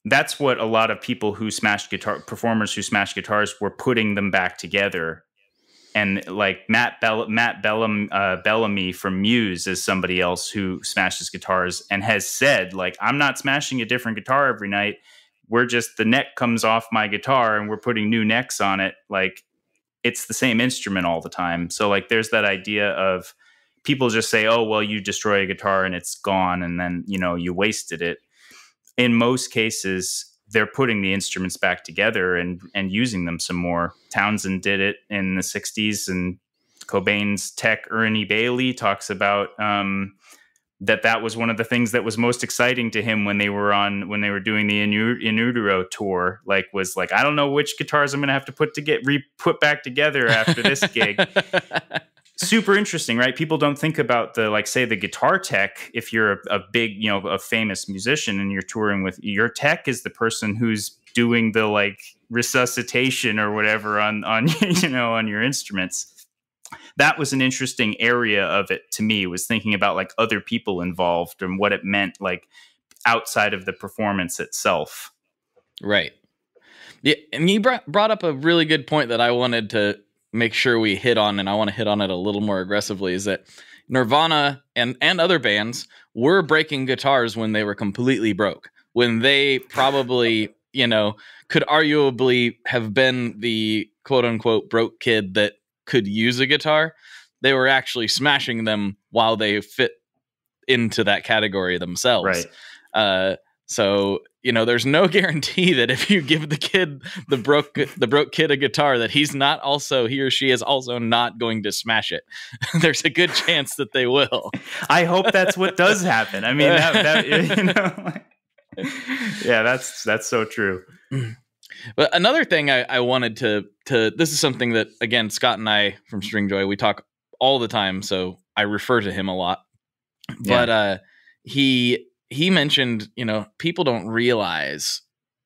that's what a lot of people who smashed performers who smashed guitars were putting them back together. And like Matt Bellamy from Muse is somebody else who smashes guitars and has said, like, I'm not smashing a different guitar every night. We're just, the neck comes off my guitar and we're putting new necks on it. Like, it's the same instrument all the time. So like, there's that idea of people just say, oh, well, you destroy a guitar and it's gone, and then, you know, you wasted it. In most cases, they're putting the instruments back together and using them some more. Townshend did it in the 60s, and Cobain's tech, Ernie Bailey, talks about that was one of the things that was most exciting to him when they were doing the In Utero tour. Like, was like, I don't know which guitars I'm going to have to put back together after this gig. Super interesting, right? People don't think about the, like, say, the guitar tech. If you're a big, you know, a famous musician and you're touring with, your tech is the person who's doing the like resuscitation or whatever on you know, on your instruments. That was an interesting area of it to me, was thinking about like other people involved and what it meant, like outside of the performance itself. Right. Yeah, and you brought up a really good point that I wanted to make sure we hit on, and I want to hit on it a little more aggressively, is that Nirvana and other bands were breaking guitars when they were completely broke, when they probably, you know, could arguably have been the quote unquote broke kid that could use a guitar. They were actually smashing them while they fit into that category themselves. Right. So, there's no guarantee that if you give the broke kid a guitar, that he or she is also not going to smash it. There's a good chance that they will. I hope that's what does happen. I mean, yeah, that's so true. But another thing I wanted to this is something that, again, Scott and I from Stringjoy, we talk all the time, so I refer to him a lot. But he mentioned, people don't realize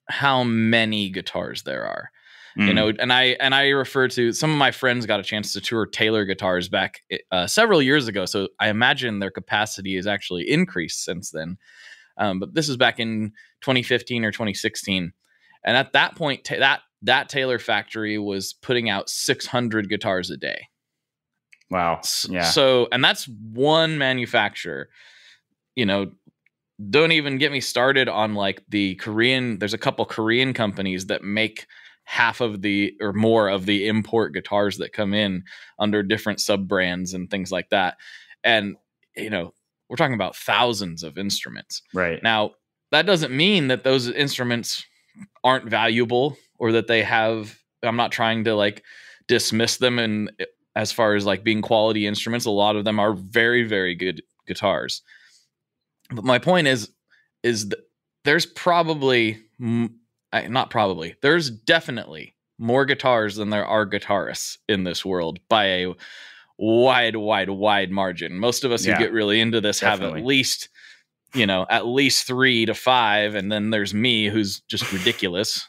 how many guitars there are. And I refer to some of my friends got a chance to tour Taylor guitars back several years ago, so I imagine their capacity has actually increased since then. But this is back in 2015 or 2016. And at that point, that Taylor factory was putting out 600 guitars a day. Wow. Yeah. So, and that's one manufacturer. Don't even get me started on like the Korean. There's a couple Korean companies that make half of the or more of the import guitars that come in under different sub brands and things like that. And, we're talking about thousands of instruments. Right. Now, that doesn't mean that those instruments aren't valuable or that they have. I'm not trying to like dismiss them. And as far as like being quality instruments, a lot of them are very, very good guitars. But my point is that there's there's definitely more guitars than there are guitarists in this world by a wide margin. Most of us who get really into this have at least 3 to 5, and then there's me who's just ridiculous,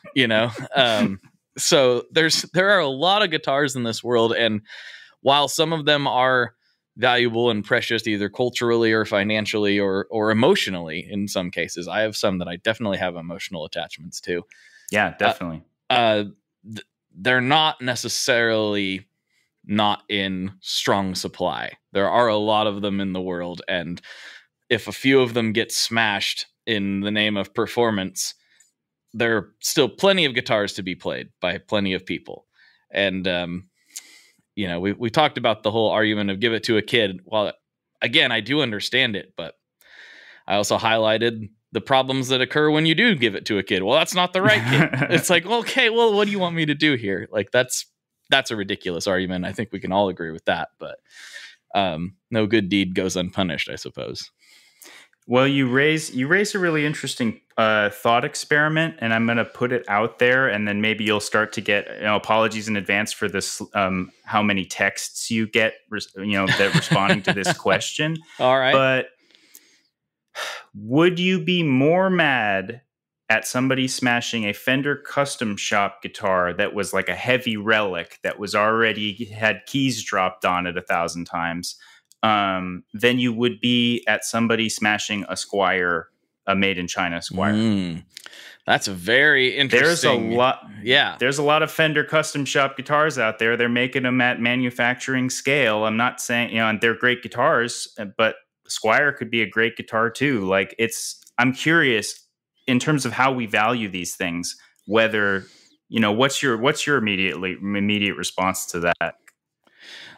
So there are a lot of guitars in this world, and while some of them are valuable and precious either culturally or financially or emotionally in some cases, I have some that I definitely have emotional attachments to. Yeah, definitely. They're not necessarily not in strong supply. There are a lot of them in the world, and if a few of them get smashed in the name of performance, there are still plenty of guitars to be played by plenty of people. And we talked about the whole argument of give it to a kid. Well, again, I do understand it, but I also highlighted the problems that occur when you do give it to a kid. Well, that's not the right kid. It's like, okay, well, what do you want me to do here? Like that's a ridiculous argument. I think we can all agree with that, but no good deed goes unpunished, I suppose. Well, you raise a really interesting thought experiment, and I'm going to put it out there, and then maybe you'll start to get apologies in advance for this. How many texts you get, that responding to this question. All right, but would you be more mad at somebody smashing a Fender Custom Shop guitar that was like a heavy relic that was already had keys dropped on it 1,000 times? Than you would be at somebody smashing a Squier, a made in China Squier. That's a very interesting. There's a lot of Fender Custom Shop guitars out there. They're making them at manufacturing scale. I'm not saying, and they're great guitars, but Squier could be a great guitar too. Like I'm curious in terms of how we value these things, whether, what's your immediate response to that?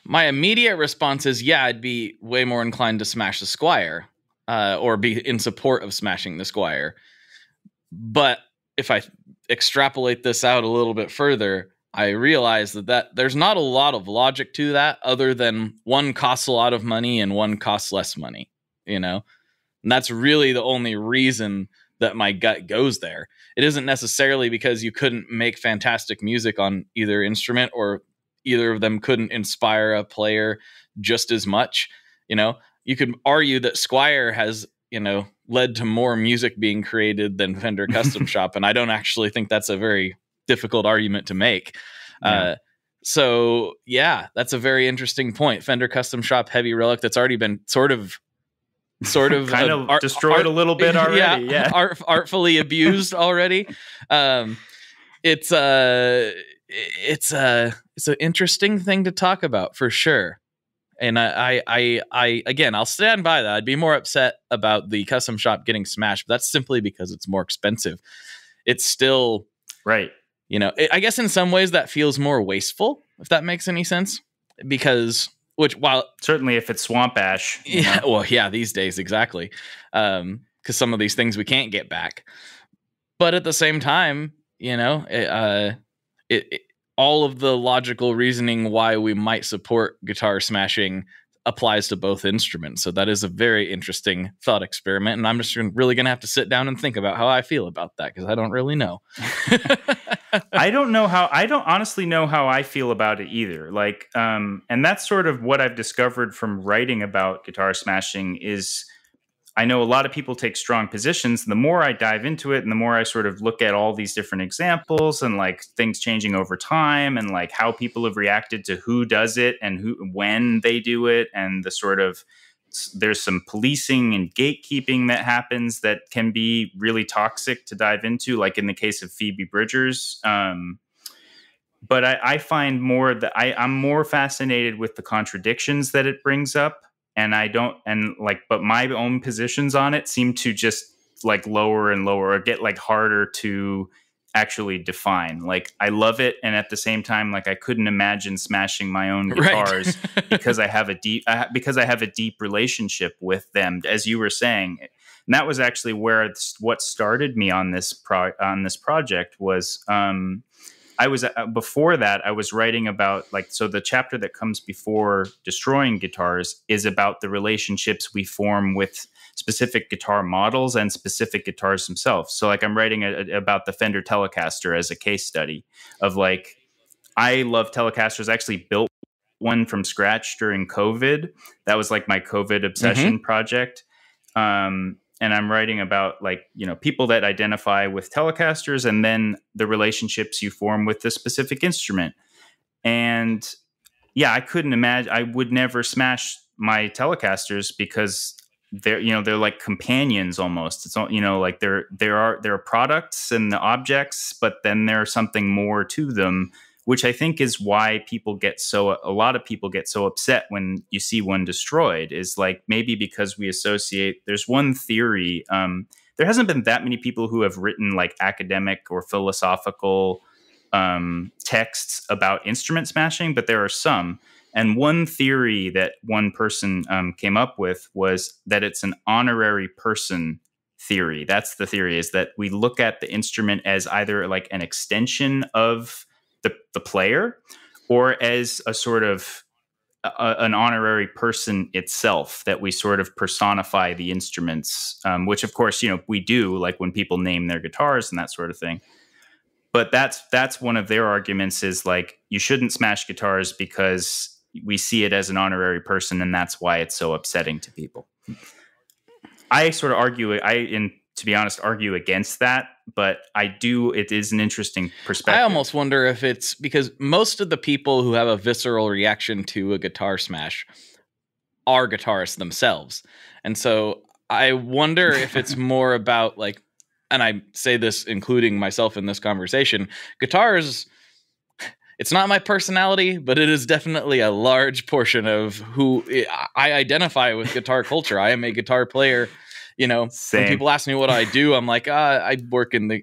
My immediate response is, I'd be way more inclined to smash the Squier, or be in support of smashing the Squier. But if I extrapolate this out a little bit further, I realize that there's not a lot of logic to that other than one costs a lot of money and one costs less money, And that's really the only reason that my gut goes there. It isn't necessarily because you couldn't make fantastic music on either instrument or either of them couldn't inspire a player just as much. You could argue that Squier has, led to more music being created than Fender Custom Shop. And I don't actually think that's a very difficult argument to make. Yeah. That's a very interesting point. Fender Custom Shop heavy relic that's already been sort of kind of destroyed a little bit already. Artfully abused already. It's an interesting thing to talk about for sure. And I again, I'll stand by that. I'd be more upset about the Custom Shop getting smashed, but that's simply because it's more expensive. It's still right. I guess in some ways that feels more wasteful, if that makes any sense, while certainly if it's swamp ash. These days, exactly. because some of these things we can't get back. But at the same time, you know, all of the logical reasoning why we might support guitar smashing applies to both instruments. So that is a very interesting thought experiment. And I'm just really going to have to sit down and think about how I feel about that, because I don't really know. I don't honestly know how I feel about it either. Like, and that's sort of what I've discovered from writing about guitar smashing is I know a lot of people take strong positions. The more I dive into it and the more I sort of look at all these different examples and like things changing over time and like how people have reacted to who does it and when they do it, and the sort of there's some policing and gatekeeping that happens that can be really toxic to dive into, like in the case of Phoebe Bridgers. But I find more that I'm more fascinated with the contradictions that it brings up. But my own positions on it seem to just like lower and lower or get like harder to actually define. Like I love it. And at the same time, like I couldn't imagine smashing my own guitars because I have a deep relationship with them, as you were saying. And that was actually what started me on this project was, before that, I was writing about so the chapter that comes before Destroying Guitars is about the relationships we form with specific guitar models and specific guitars themselves. So like I'm writing about the Fender Telecaster as a case study of like, I love Telecasters. I actually built one from scratch during COVID. That was like my COVID obsession project. And I'm writing about people that identify with Telecasters and then the relationships you form with the specific instrument. And yeah, I couldn't imagine, I would never smash my Telecasters because they're like companions almost. It's all, like there are products and the objects, but then there's something more to them, which I think is why a lot of people get so upset when you see one destroyed, is like maybe because we associate, there's one theory. There hasn't been that many people who have written like academic or philosophical texts about instrument smashing, but there are some. And one theory that one person came up with was that it's an honorary person theory. That's the theory, is that we look at the instrument as either like an extension of the player or as a sort of an honorary person itself, that we sort of personify the instruments, which of course, we do, like when people name their guitars and that sort of thing. But that's one of their arguments, is like, you shouldn't smash guitars because we see it as an honorary person, and that's why it's so upsetting to people. I sort of to be honest, argue against that, but it is an interesting perspective. I almost wonder if it's because most of the people who have a visceral reaction to a guitar smash are guitarists themselves. And so I wonder if it's more about like, and I say this including myself in this conversation, guitars, it's not my personality, but it is definitely a large portion of who I identify with guitar culture. I am a guitar player. When people ask me what I do, I'm like, I work in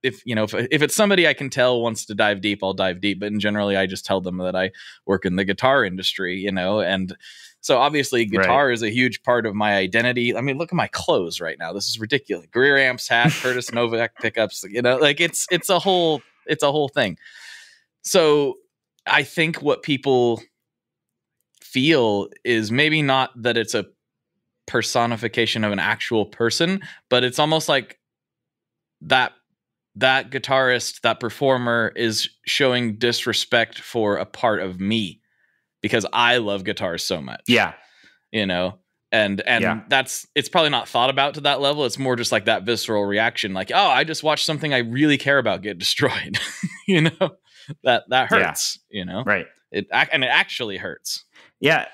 if it's somebody I can tell wants to dive deep, I'll dive deep. But generally, I just tell them that I work in the guitar industry, and so obviously guitar is a huge part of my identity. I mean, look at my clothes right now. This is ridiculous. Greer amps, hat, Curtis Novak pickups, like it's a whole thing. So I think what people feel is maybe not that it's a personification of an actual person, but it's almost like that guitarist, that performer is showing disrespect for a part of me because I love guitars so much. Yeah. And it's probably not thought about to that level. It's more just like that visceral reaction, like, oh, I just watched something I really care about get destroyed. That hurts, Right. It actually hurts. Yeah.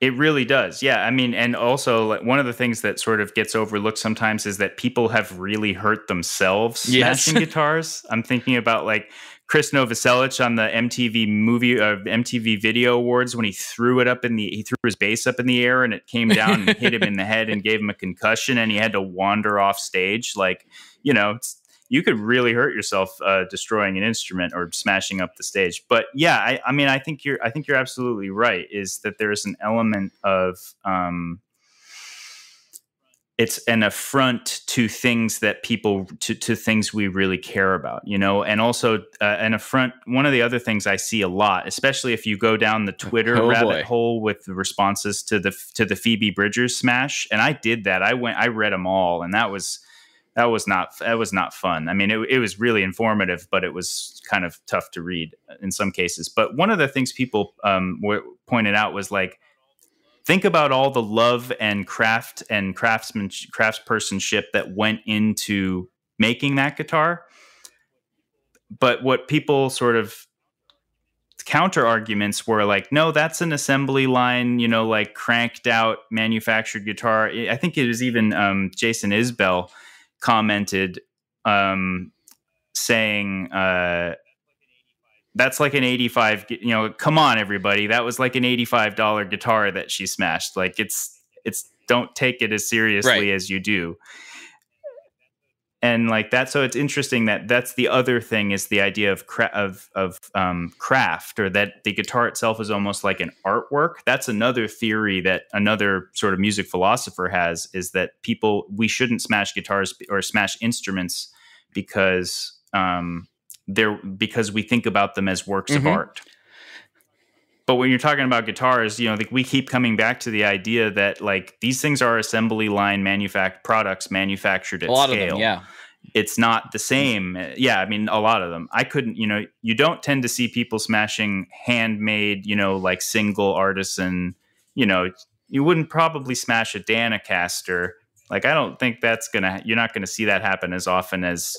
It really does. Yeah. I mean, and also like one of the things that sort of gets overlooked sometimes is that people have really hurt themselves smashing guitars. I'm thinking about like Chris Novoselic on the MTV Video Awards when he threw his bass up in the air and it came down and hit him in the head and gave him a concussion and he had to wander off stage. Like, you could really hurt yourself destroying an instrument or smashing up the stage. But yeah, I think you're absolutely right. Is that there is an element of it's an affront to things that people to things we really care about, and also an affront. One of the other things I see a lot, especially if you go down the Twitter rabbit hole with the responses to the Phoebe Bridgers smash, and I did that. I read them all, and that was not fun. I mean, it was really informative, but it was kind of tough to read in some cases. But one of the things people pointed out was like, think about all the love and craftspersonship that went into making that guitar. But what people sort of counter arguments were like, no, that's an assembly line, like cranked out manufactured guitar. I think it was even Jason Isbell commented saying that's like an 85, come on, everybody. That was like an $85 guitar that she smashed. Like it's don't take it as seriously as you do. And like that. So it's interesting that's the other thing, is the idea of craft, or that the guitar itself is almost like an artwork. That's another theory that another sort of music philosopher has, is that we shouldn't smash guitars or smash instruments because we think about them as works of art. But when you're talking about guitars, like we keep coming back to the idea that like these things are assembly line products manufactured at scale. A lot of them, yeah. It's not the same. Yeah, I mean, a lot of them. I couldn't, you don't tend to see people smashing handmade, like single artisan, you wouldn't probably smash a Danacaster. Like, I don't think you're not gonna see that happen as often as,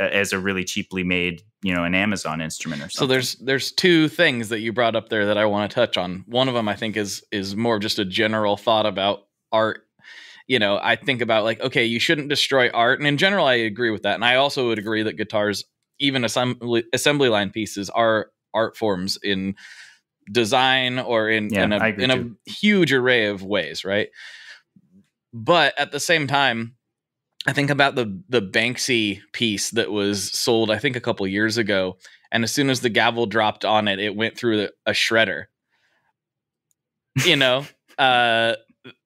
as a really cheaply made, an Amazon instrument or something. So there's two things that you brought up there that I want to touch on. One of them I think is more just a general thought about art. I think about like, okay, you shouldn't destroy art. And in general, I agree with that. And I also would agree that guitars, even assembly line pieces, are art forms in design or in a huge array of ways, right? But at the same time, I think about the Banksy piece that was sold, I think, a couple years ago. And as soon as the gavel dropped on it, it went through a shredder.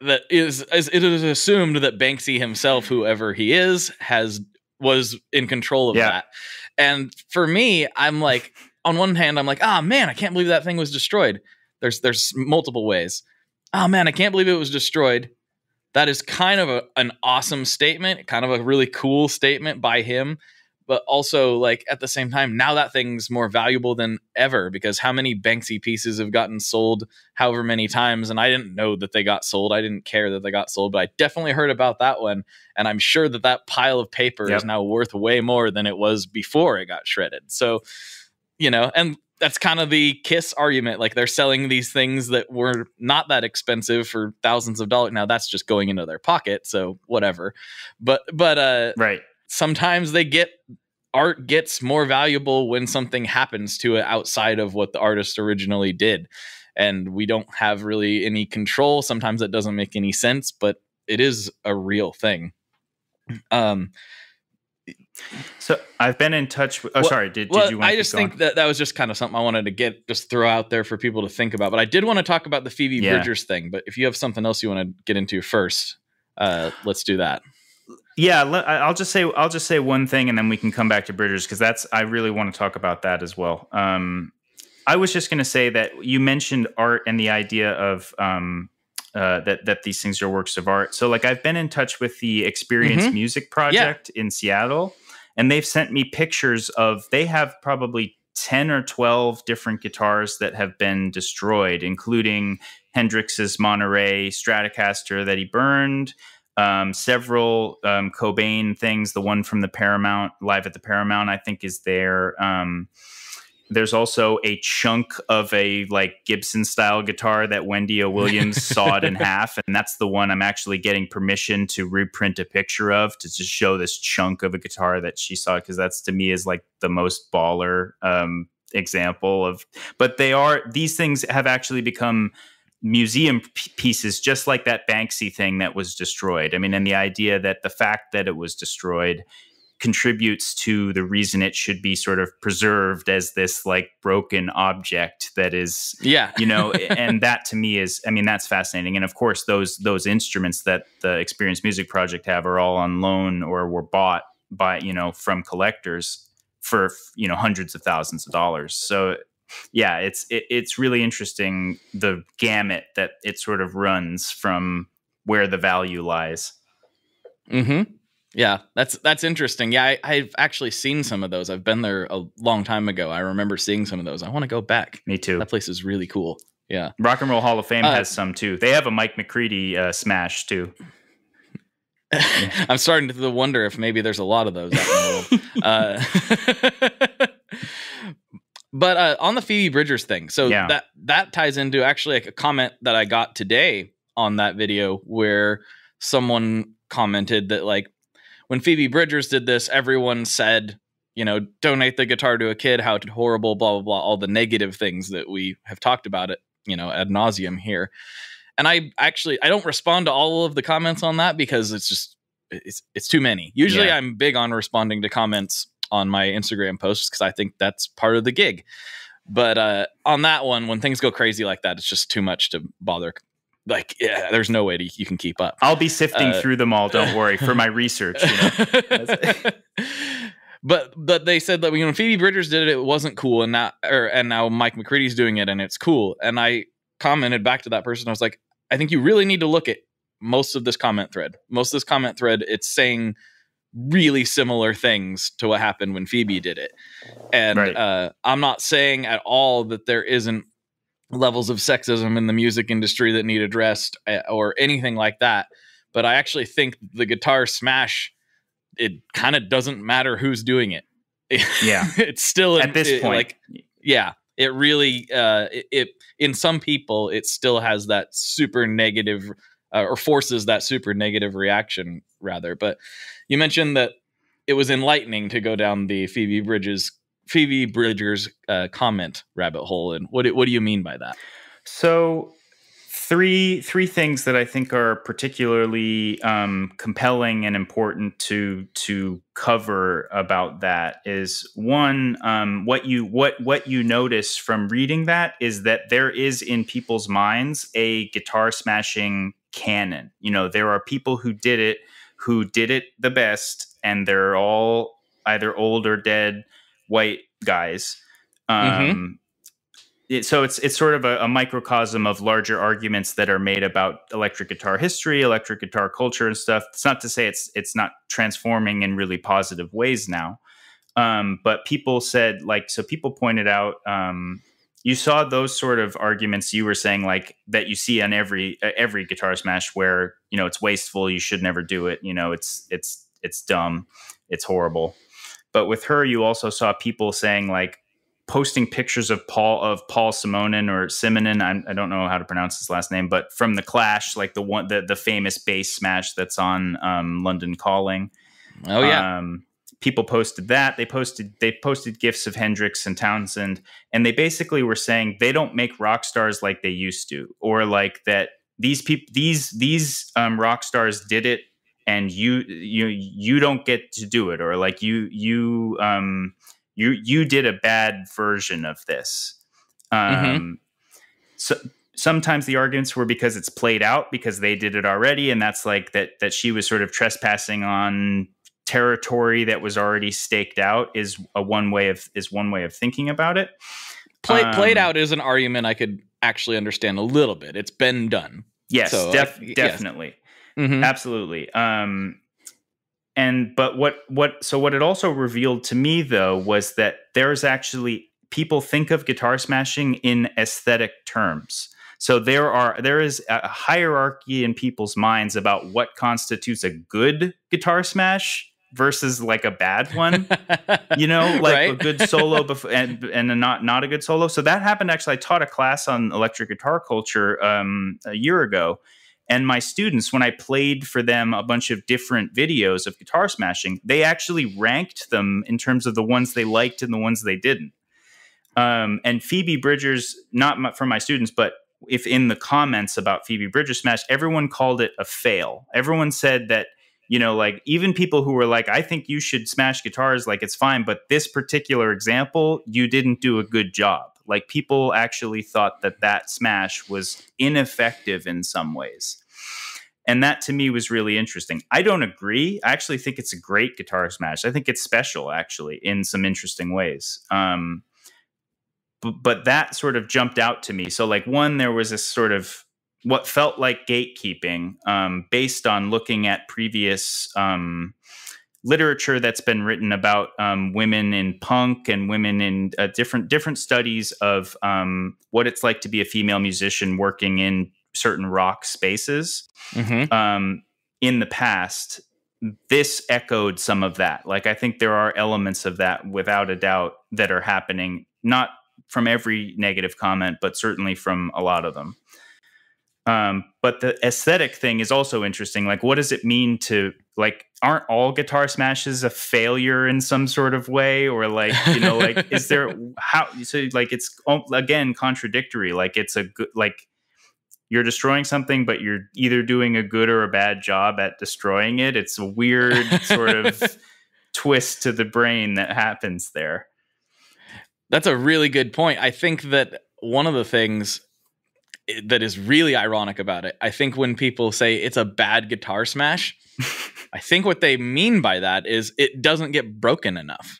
That it is assumed that Banksy himself, whoever he is, was in control of that. And for me, I'm like, on one hand, I'm like, oh man, I can't believe that thing was destroyed. There's multiple ways. Oh man, I can't believe it was destroyed. That is kind of an awesome statement, kind of a really cool statement by him. But also, like, at the same time, now that thing's more valuable than ever, because how many Banksy pieces have gotten sold however many times? And I didn't know that they got sold. I didn't care that they got sold, but I definitely heard about that one. And I'm sure that pile of paper is now worth way more than it was before it got shredded. So, and that's kind of the Kiss argument. Like, they're selling these things that were not that expensive for thousands of dollars. Now that's just going into their pocket. So whatever. But right. Sometimes art gets more valuable when something happens to it outside of what the artist originally did. And we don't have really any control. Sometimes that doesn't make any sense, but it is a real thing. So I've been in touch with, sorry, did you want to I just think that was just kind of something I wanted to just throw out there for people to think about. But I did want to talk about the Phoebe Bridgers thing. But if you have something else you want to get into first, let's do that. Yeah, I'll just say one thing, and then we can come back to Bridgers, because I really want to talk about that as well. I was just going to say that you mentioned art and the idea of that these things are works of art. So, like, I've been in touch with the Experience Music Project in Seattle, and they've sent me pictures of. They have probably 10 or 12 different guitars that have been destroyed, including Hendrix's Monterey Stratocaster that he burned. Several Cobain things. The one from the Paramount, Live at the Paramount, I think is there. There's also a chunk of a like Gibson style guitar that Wendy O. Williams sawed in half, and that's the one I'm actually getting permission to reprint a picture of, to just show this chunk of a guitar that she saw, because that's, to me, is like the most baller example of. But these things have actually become museum pieces, just like that Banksy thing that was destroyed. I mean, and the idea that the fact that it was destroyed contributes to the reason it should be sort of preserved as this like broken object that is, and that to me is, I mean, that's fascinating. And of course, those instruments that the Experience Music Project have are all on loan or were bought by, from collectors for, hundreds of thousands of dollars. So yeah, it's really interesting, the gamut that it sort of runs from where the value lies. Mm-hmm. Yeah, that's interesting. Yeah, I've actually seen some of those. I've been there a long time ago. I remember seeing some of those. I want to go back. Me too. That place is really cool. Yeah. Rock and Roll Hall of Fame has some too. They have a Mike McCready smash too. I'm starting to wonder if maybe there's a lot of those out in the world. But on the Phoebe Bridgers thing, so that ties into actually like a comment that I got today on that video where someone commented that like when Phoebe Bridgers did this, everyone said, donate the guitar to a kid, how horrible, blah, blah, blah, all the negative things that we have talked about it, ad nauseum here. And I don't respond to all of the comments on that because it's just, it's too many. Usually I'm big on responding to comments on my Instagram posts because I think that's part of the gig. But on that one, when things go crazy like that, it's just too much to bother. Like, there's no way you can keep up. I'll be sifting through them all. Don't worry, for my research. But they said that when Phoebe Bridgers did it, it wasn't cool, and now Mike McCready's doing it, and it's cool. And I commented back to that person. I was like, I think you really need to look at most of this comment thread. Most of this comment thread, it's saying really similar things to what happened when Phoebe did it. And I'm not saying at all that there isn't levels of sexism in the music industry that need addressed or anything like that. But I actually think the guitar smash, it kind of doesn't matter who's doing it. Yeah. It's still at this point. It really, in some people, it still has that super negative or forces that super negative reaction rather. But you mentioned that it was enlightening to go down the Phoebe Bridgers comment rabbit hole. And what do you mean by that? So three things that I think are particularly compelling and important to cover about that is one, what you notice from reading that is that there is in people's minds a guitar smashing canon. There are people who did it the best, and they're all either old or dead white guys. So it's sort of a microcosm of larger arguments that are made about electric guitar history, electric guitar culture and stuff. It's not to say it's not transforming in really positive ways now. But people said, people pointed out, you saw those sort of arguments you were saying, like, that you see on every guitar smash where, it's wasteful, you should never do it. It's dumb, it's horrible. But with her, you also saw people saying, like, posting pictures of Paul Simonon or Simonon. I don't know how to pronounce his last name, but from the Clash, like the famous bass smash that's on London Calling. Oh yeah. People posted that. They posted gifs of Hendrix and Townshend, and they basically were saying they don't make rock stars like they used to, or like that these rock stars did it and you don't get to do it, or like you did a bad version of this. So sometimes the arguments were because it's played out because they did it already, and that's like that she was sort of trespassing on territory that was already staked out is one way of thinking about it. Played out is an argument I could actually understand a little bit. It's been done. Yes, so, definitely. Yes. Mm-hmm. Absolutely. But what it also revealed to me, though, was that there's actually people think of guitar smashing in aesthetic terms. So there is a hierarchy in people's minds about what constitutes a good guitar smash versus like a bad one, right? A good solo and a not a good solo. So that happened. Actually, I taught a class on electric guitar culture a year ago. And my students, when I played for them a bunch of different videos of guitar smashing, they actually ranked them in terms of the ones they liked and the ones they didn't. And Phoebe Bridgers, not from my students, but if in the comments about Phoebe Bridgers smash, everyone called it a fail. Everyone said that, you know, like even people who were like, I think you should smash guitars, like it's fine, but this particular example, you didn't do a good job. Like people actually thought that smash was ineffective in some ways. And that to me was really interesting. I don't agree. I actually think it's a great guitar smash. I think it's special actually in some interesting ways. But that sort of jumped out to me. So like one, there was this sort of what felt like gatekeeping based on looking at previous literature that's been written about women in punk and women in different studies of what it's like to be a female musician working in certain rock spaces. In the past. This echoed some of that. Like, I think there are elements of that without a doubt that are happening, not from every negative comment, but certainly from a lot of them. But the aesthetic thing is also interesting. Like, what does it mean to, like, aren't all guitar smashes a failure in some sort of way? Or like, you know, like, is there how, so like, it's again, contradictory. Like it's a good, like you're destroying something, but you're either doing a good or a bad job at destroying it. It's a weird sort of twist to the brain that happens there. That's a really good point. I think that one of the things that is really ironic about it, I think when people say it's a bad guitar smash, I think what they mean by that is it doesn't get broken enough.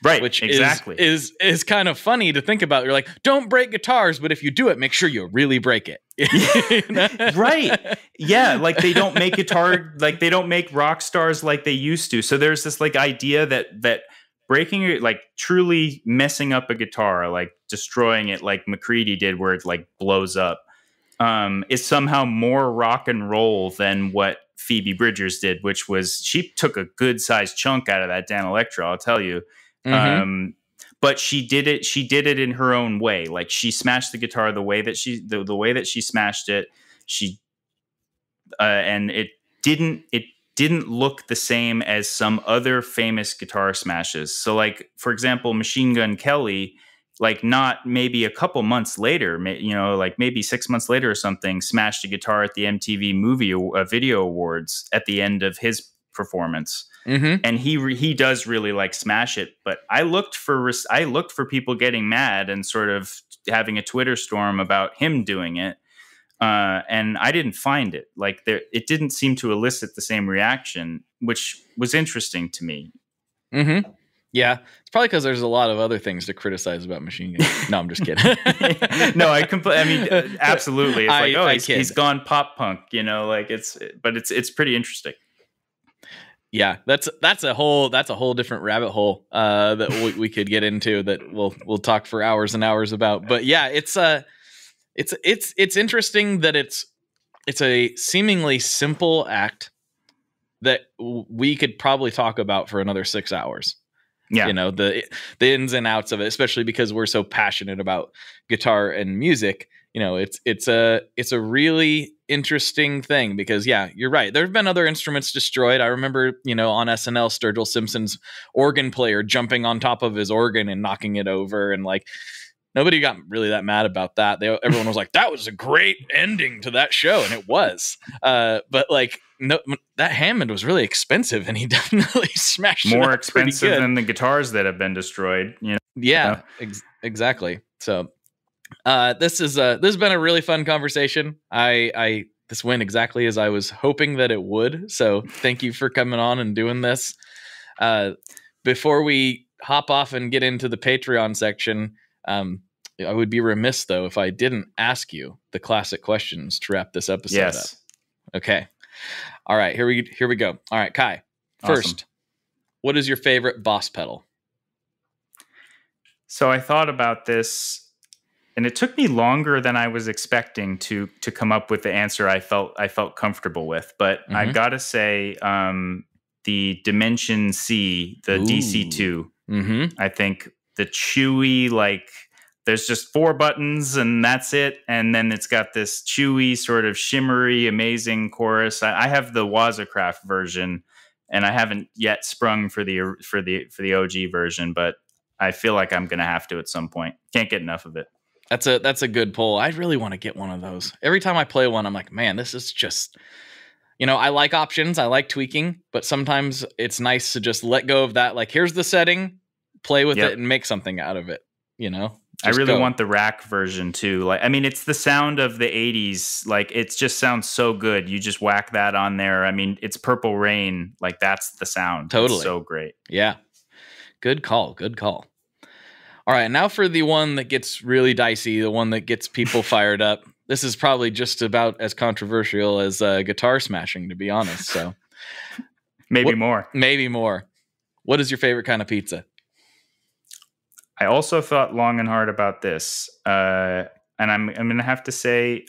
Right, which exactly is kind of funny to think about. You're like, don't break guitars, but if you do it, make sure you really break it. You know? Right. Yeah, like they don't make guitar, like they don't make rock stars like they used to. So there's this like idea that breaking it, like truly messing up a guitar, like destroying it like McCready did where it like blows up, is somehow more rock and roll than what Phoebe Bridgers did, which was she took a good sized chunk out of that Dan Electro, I'll tell you. But she did it in her own way. Like she smashed the guitar the way that the way that she smashed it. She and it didn't look the same as some other famous guitar smashes. So like, for example, Machine Gun Kelly, like not maybe a couple months later, you know, like maybe 6 months later or something, smashed a guitar at the MTV Movie Video Awards at the end of his performance. And he does really like smash it, but I looked for people getting mad and sort of having a Twitter storm about him doing it, and I didn't find it. Like it didn't seem to elicit the same reaction, which was interesting to me. Yeah, it's probably because there's a lot of other things to criticize about Machine Gun. No, I'm just kidding. No, I mean, absolutely. It's like, he's gone pop punk, you know, like it's pretty interesting. Yeah, that's a whole different rabbit hole that we could get into that we'll talk for hours and hours about. But yeah, it's interesting that it's a seemingly simple act that we could probably talk about for another 6 hours. Yeah, you know, the ins and outs of it, especially because we're so passionate about guitar and music. You know, it's a really interesting thing because, yeah, you're right. There have been other instruments destroyed. I remember, you know, on SNL, Sturgill Simpson's organ player jumping on top of his organ and knocking it over, and like nobody got really that mad about that. Everyone was like, "That was a great ending to that show," and it was. But like, no, that Hammond was really expensive, and he definitely smashed more expensive than the guitars that have been destroyed. You know? Yeah, exactly. So. This has been a really fun conversation. This went exactly as I was hoping that it would. So thank you for coming on and doing this. Before we hop off and get into the Patreon section, I would be remiss though if I didn't ask you the classic questions to wrap this episode up. Okay. All right. Here we go. All right, Kai. First, what is your favorite Boss pedal? So I thought about this. And it took me longer than I was expecting to come up with the answer I felt comfortable with. But I've got to say, the Dimension C, the DC2. I think the chewy, like there's just 4 buttons and that's it. And then it's got this chewy, sort of shimmery, amazing chorus. I have the Wazacraft version, and I haven't yet sprung for the OG version, but I feel like I'm gonna have to at some point. Can't get enough of it. That's a good pull. I really want to get one of those. Every time I play one, I'm like, man, this is just I like options, I like tweaking, but sometimes it's nice to just let go of that. Like, here's the setting, play with it and make something out of it, I really want the rack version too. Like, I mean, it's the sound of the 80s. Like, it just sounds so good. You just whack that on there. I mean, it's Purple Rain. Like, that's the sound. Totally. It's so great. Yeah. Good call. Good call. All right. Now for the one that gets really dicey, the one that gets people fired up. This is probably just about as controversial as guitar smashing, to be honest. So Maybe more. What is your favorite kind of pizza? I also thought long and hard about this, and I'm going to have to say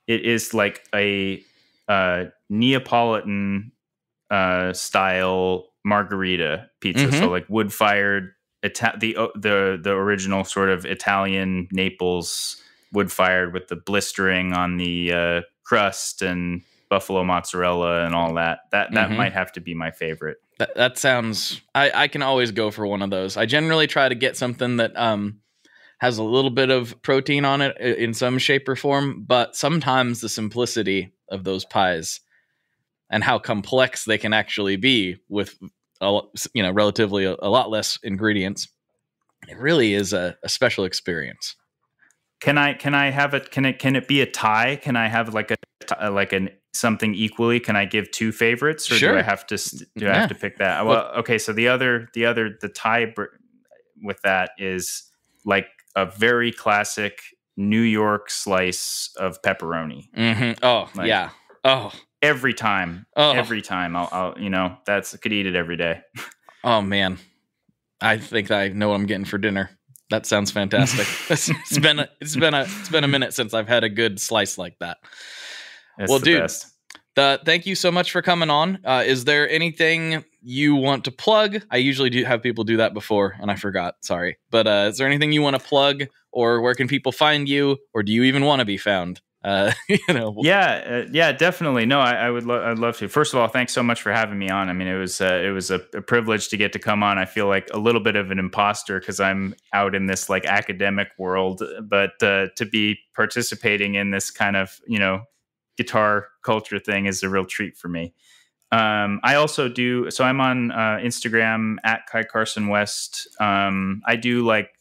it is like a Neapolitan style margarita pizza, so like wood fired, the original sort of Italian Naples wood fired with the blistering on the crust and buffalo mozzarella and all that. That might have to be my favorite. That sounds... I can always go for one of those. I generally try to get something that has a little bit of protein on it in some shape or form, but sometimes the simplicity of those pies and how complex they can actually be with relatively a lot less ingredients, it really is a special experience. Can I have it? Can it be a tie? Can I have like something equally? Can I give two favorites, or sure. do I have to I have to pick that? Well, okay. So the tie with that is like a very classic New York slice of pepperoni. Mm-hmm. Oh, like, yeah. Oh, every time. I'll could eat it every day. Oh man, I think I know what I'm getting for dinner. That sounds fantastic. It's been a minute since I've had a good slice like that. Well, dude, thank you so much for coming on. Is there anything you want to plug? I usually do have people do that before, and I forgot. Sorry, but is there anything you want to plug, or where can people find you, or do you even want to be found? Yeah, definitely. No, I'd love to. First of all, thanks so much for having me on. I mean, it was a privilege to get to come on. I feel like a little bit of an imposter because I'm out in this like academic world, but to be participating in this kind of guitar culture thing is a real treat for me. I also do. So I'm on Instagram at Kai Carson West. I do like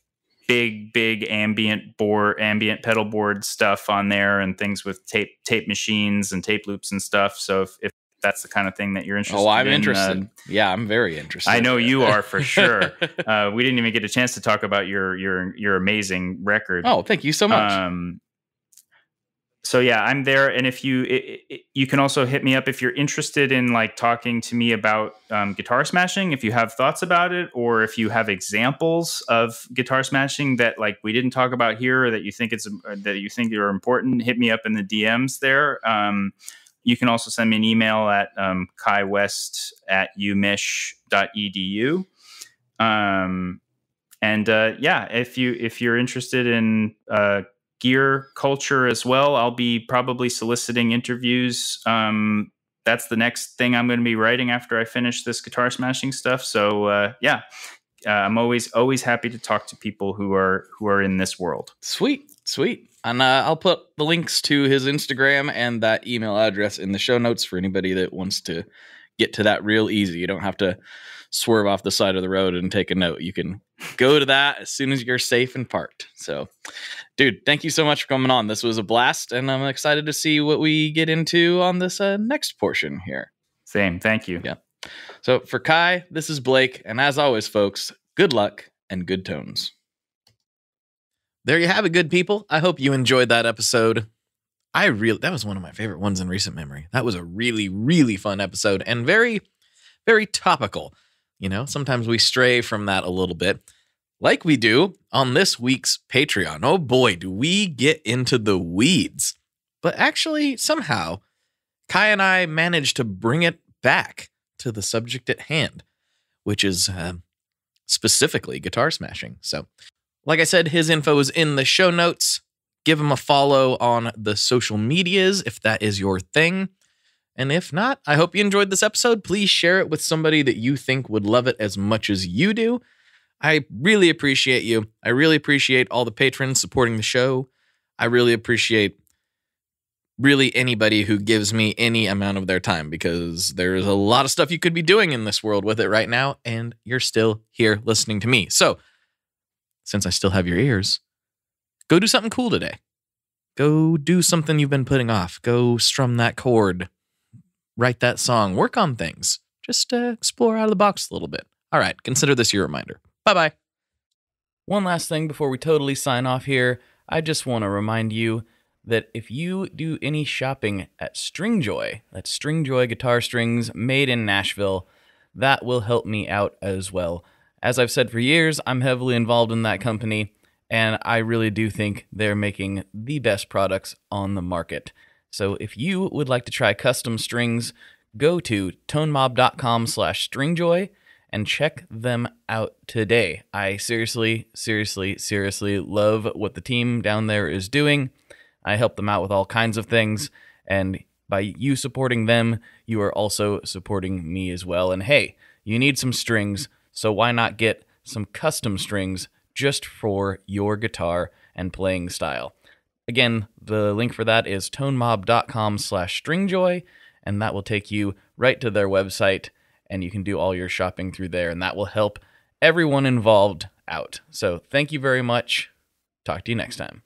big ambient pedal board stuff on there and things with tape machines and tape loops and stuff. So if that's the kind of thing that you're interested in. Oh, I'm interested. Yeah, I'm very interested. I know you are for sure. We didn't even get a chance to talk about your amazing record. Oh, thank you so much. So yeah, I'm there. And if you can also hit me up if you're interested in like talking to me about guitar smashing, if you have thoughts about it, or if you have examples of guitar smashing that like we didn't talk about here, or that you think are important, hit me up in the DMs there. You can also send me an email at kaiwest@umich.edu. If you're interested in gear culture as well, I'll be probably soliciting interviews. That's the next thing I'm going to be writing after I finish this guitar smashing stuff. So I'm always happy to talk to people who are in this world. Sweet. And I'll put the links to his Instagram and that email address in the show notes for anybody that wants to get to that real easy. You don't have to swerve off the side of the road and take a note. You can go to that as soon as you're safe and parked. So, dude, thank you so much for coming on. This was a blast, and I'm excited to see what we get into on this next portion here. Same. Thank you. Yeah. So for Kai, this is Blake, and as always, folks, good luck and good tones. There you have it, good people. I hope you enjoyed that episode. That was one of my favorite ones in recent memory. That was a really, really fun episode and very, very topical. Sometimes we stray from that a little bit, like we do on this week's Patreon. Oh boy, do we get into the weeds. But actually, somehow, Kai and I managed to bring it back to the subject at hand, which is specifically guitar smashing. So, like I said, his info is in the show notes. Give him a follow on the social medias if that is your thing. And if not, I hope you enjoyed this episode. Please share it with somebody that you think would love it as much as you do. I really appreciate you. I really appreciate all the patrons supporting the show. I really appreciate really anybody who gives me any amount of their time, because there's a lot of stuff you could be doing in this world with it right now, and you're still here listening to me. So, since I still have your ears, go do something cool today. Go do something you've been putting off. Go strum that chord. Write that song. Work on things. Just explore out of the box a little bit. All right, consider this your reminder. Bye-bye. One last thing before we totally sign off here. I just want to remind you that if you do any shopping at Stringjoy, that's Stringjoy guitar strings made in Nashville, that will help me out as well. As I've said for years, I'm heavily involved in that company, and I really do think they're making the best products on the market. So if you would like to try custom strings, go to tonemob.com/stringjoy and check them out today. I seriously love what the team down there is doing. I help them out with all kinds of things, and by you supporting them, you are also supporting me as well. And hey, you need some strings, so why not get some custom strings just for your guitar and playing style? Again, the link for that is tonemob.com/stringjoy, and that will take you right to their website, and you can do all your shopping through there, and that will help everyone involved out. So thank you very much. Talk to you next time.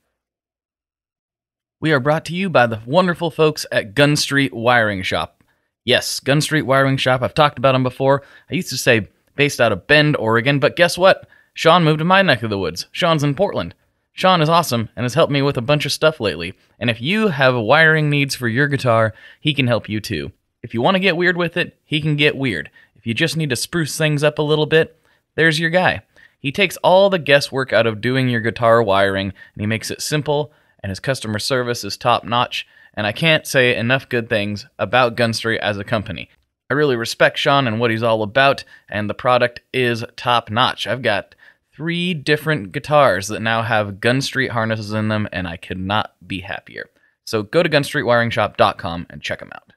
We are brought to you by the wonderful folks at Gun Street Wiring Shop. Yes, Gun Street Wiring Shop. I've talked about them before. I used to say based out of Bend, Oregon, but guess what? Sean moved to my neck of the woods. Sean's in Portland. Sean is awesome and has helped me with a bunch of stuff lately. And if you have wiring needs for your guitar, he can help you too. If you want to get weird with it, he can get weird. If you just need to spruce things up a little bit, there's your guy. He takes all the guesswork out of doing your guitar wiring, and he makes it simple, and his customer service is top-notch, and I can't say enough good things about Gun Street as a company. I really respect Sean and what he's all about, and the product is top-notch. I've got 3 different guitars that now have Gun Street harnesses in them, and I could not be happier. So go to gunstreetwiringshop.com and check them out.